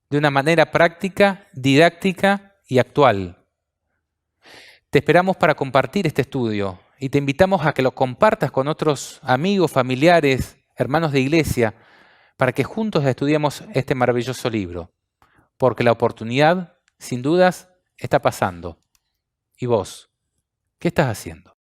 de una manera práctica, didáctica y actual. Te esperamos para compartir este estudio y te invitamos a que lo compartas con otros amigos, familiares, hermanos de iglesia, para que juntos estudiemos este maravilloso libro, porque la oportunidad, sin dudas, está pasando. ¿Y vos? ¿Qué estás haciendo?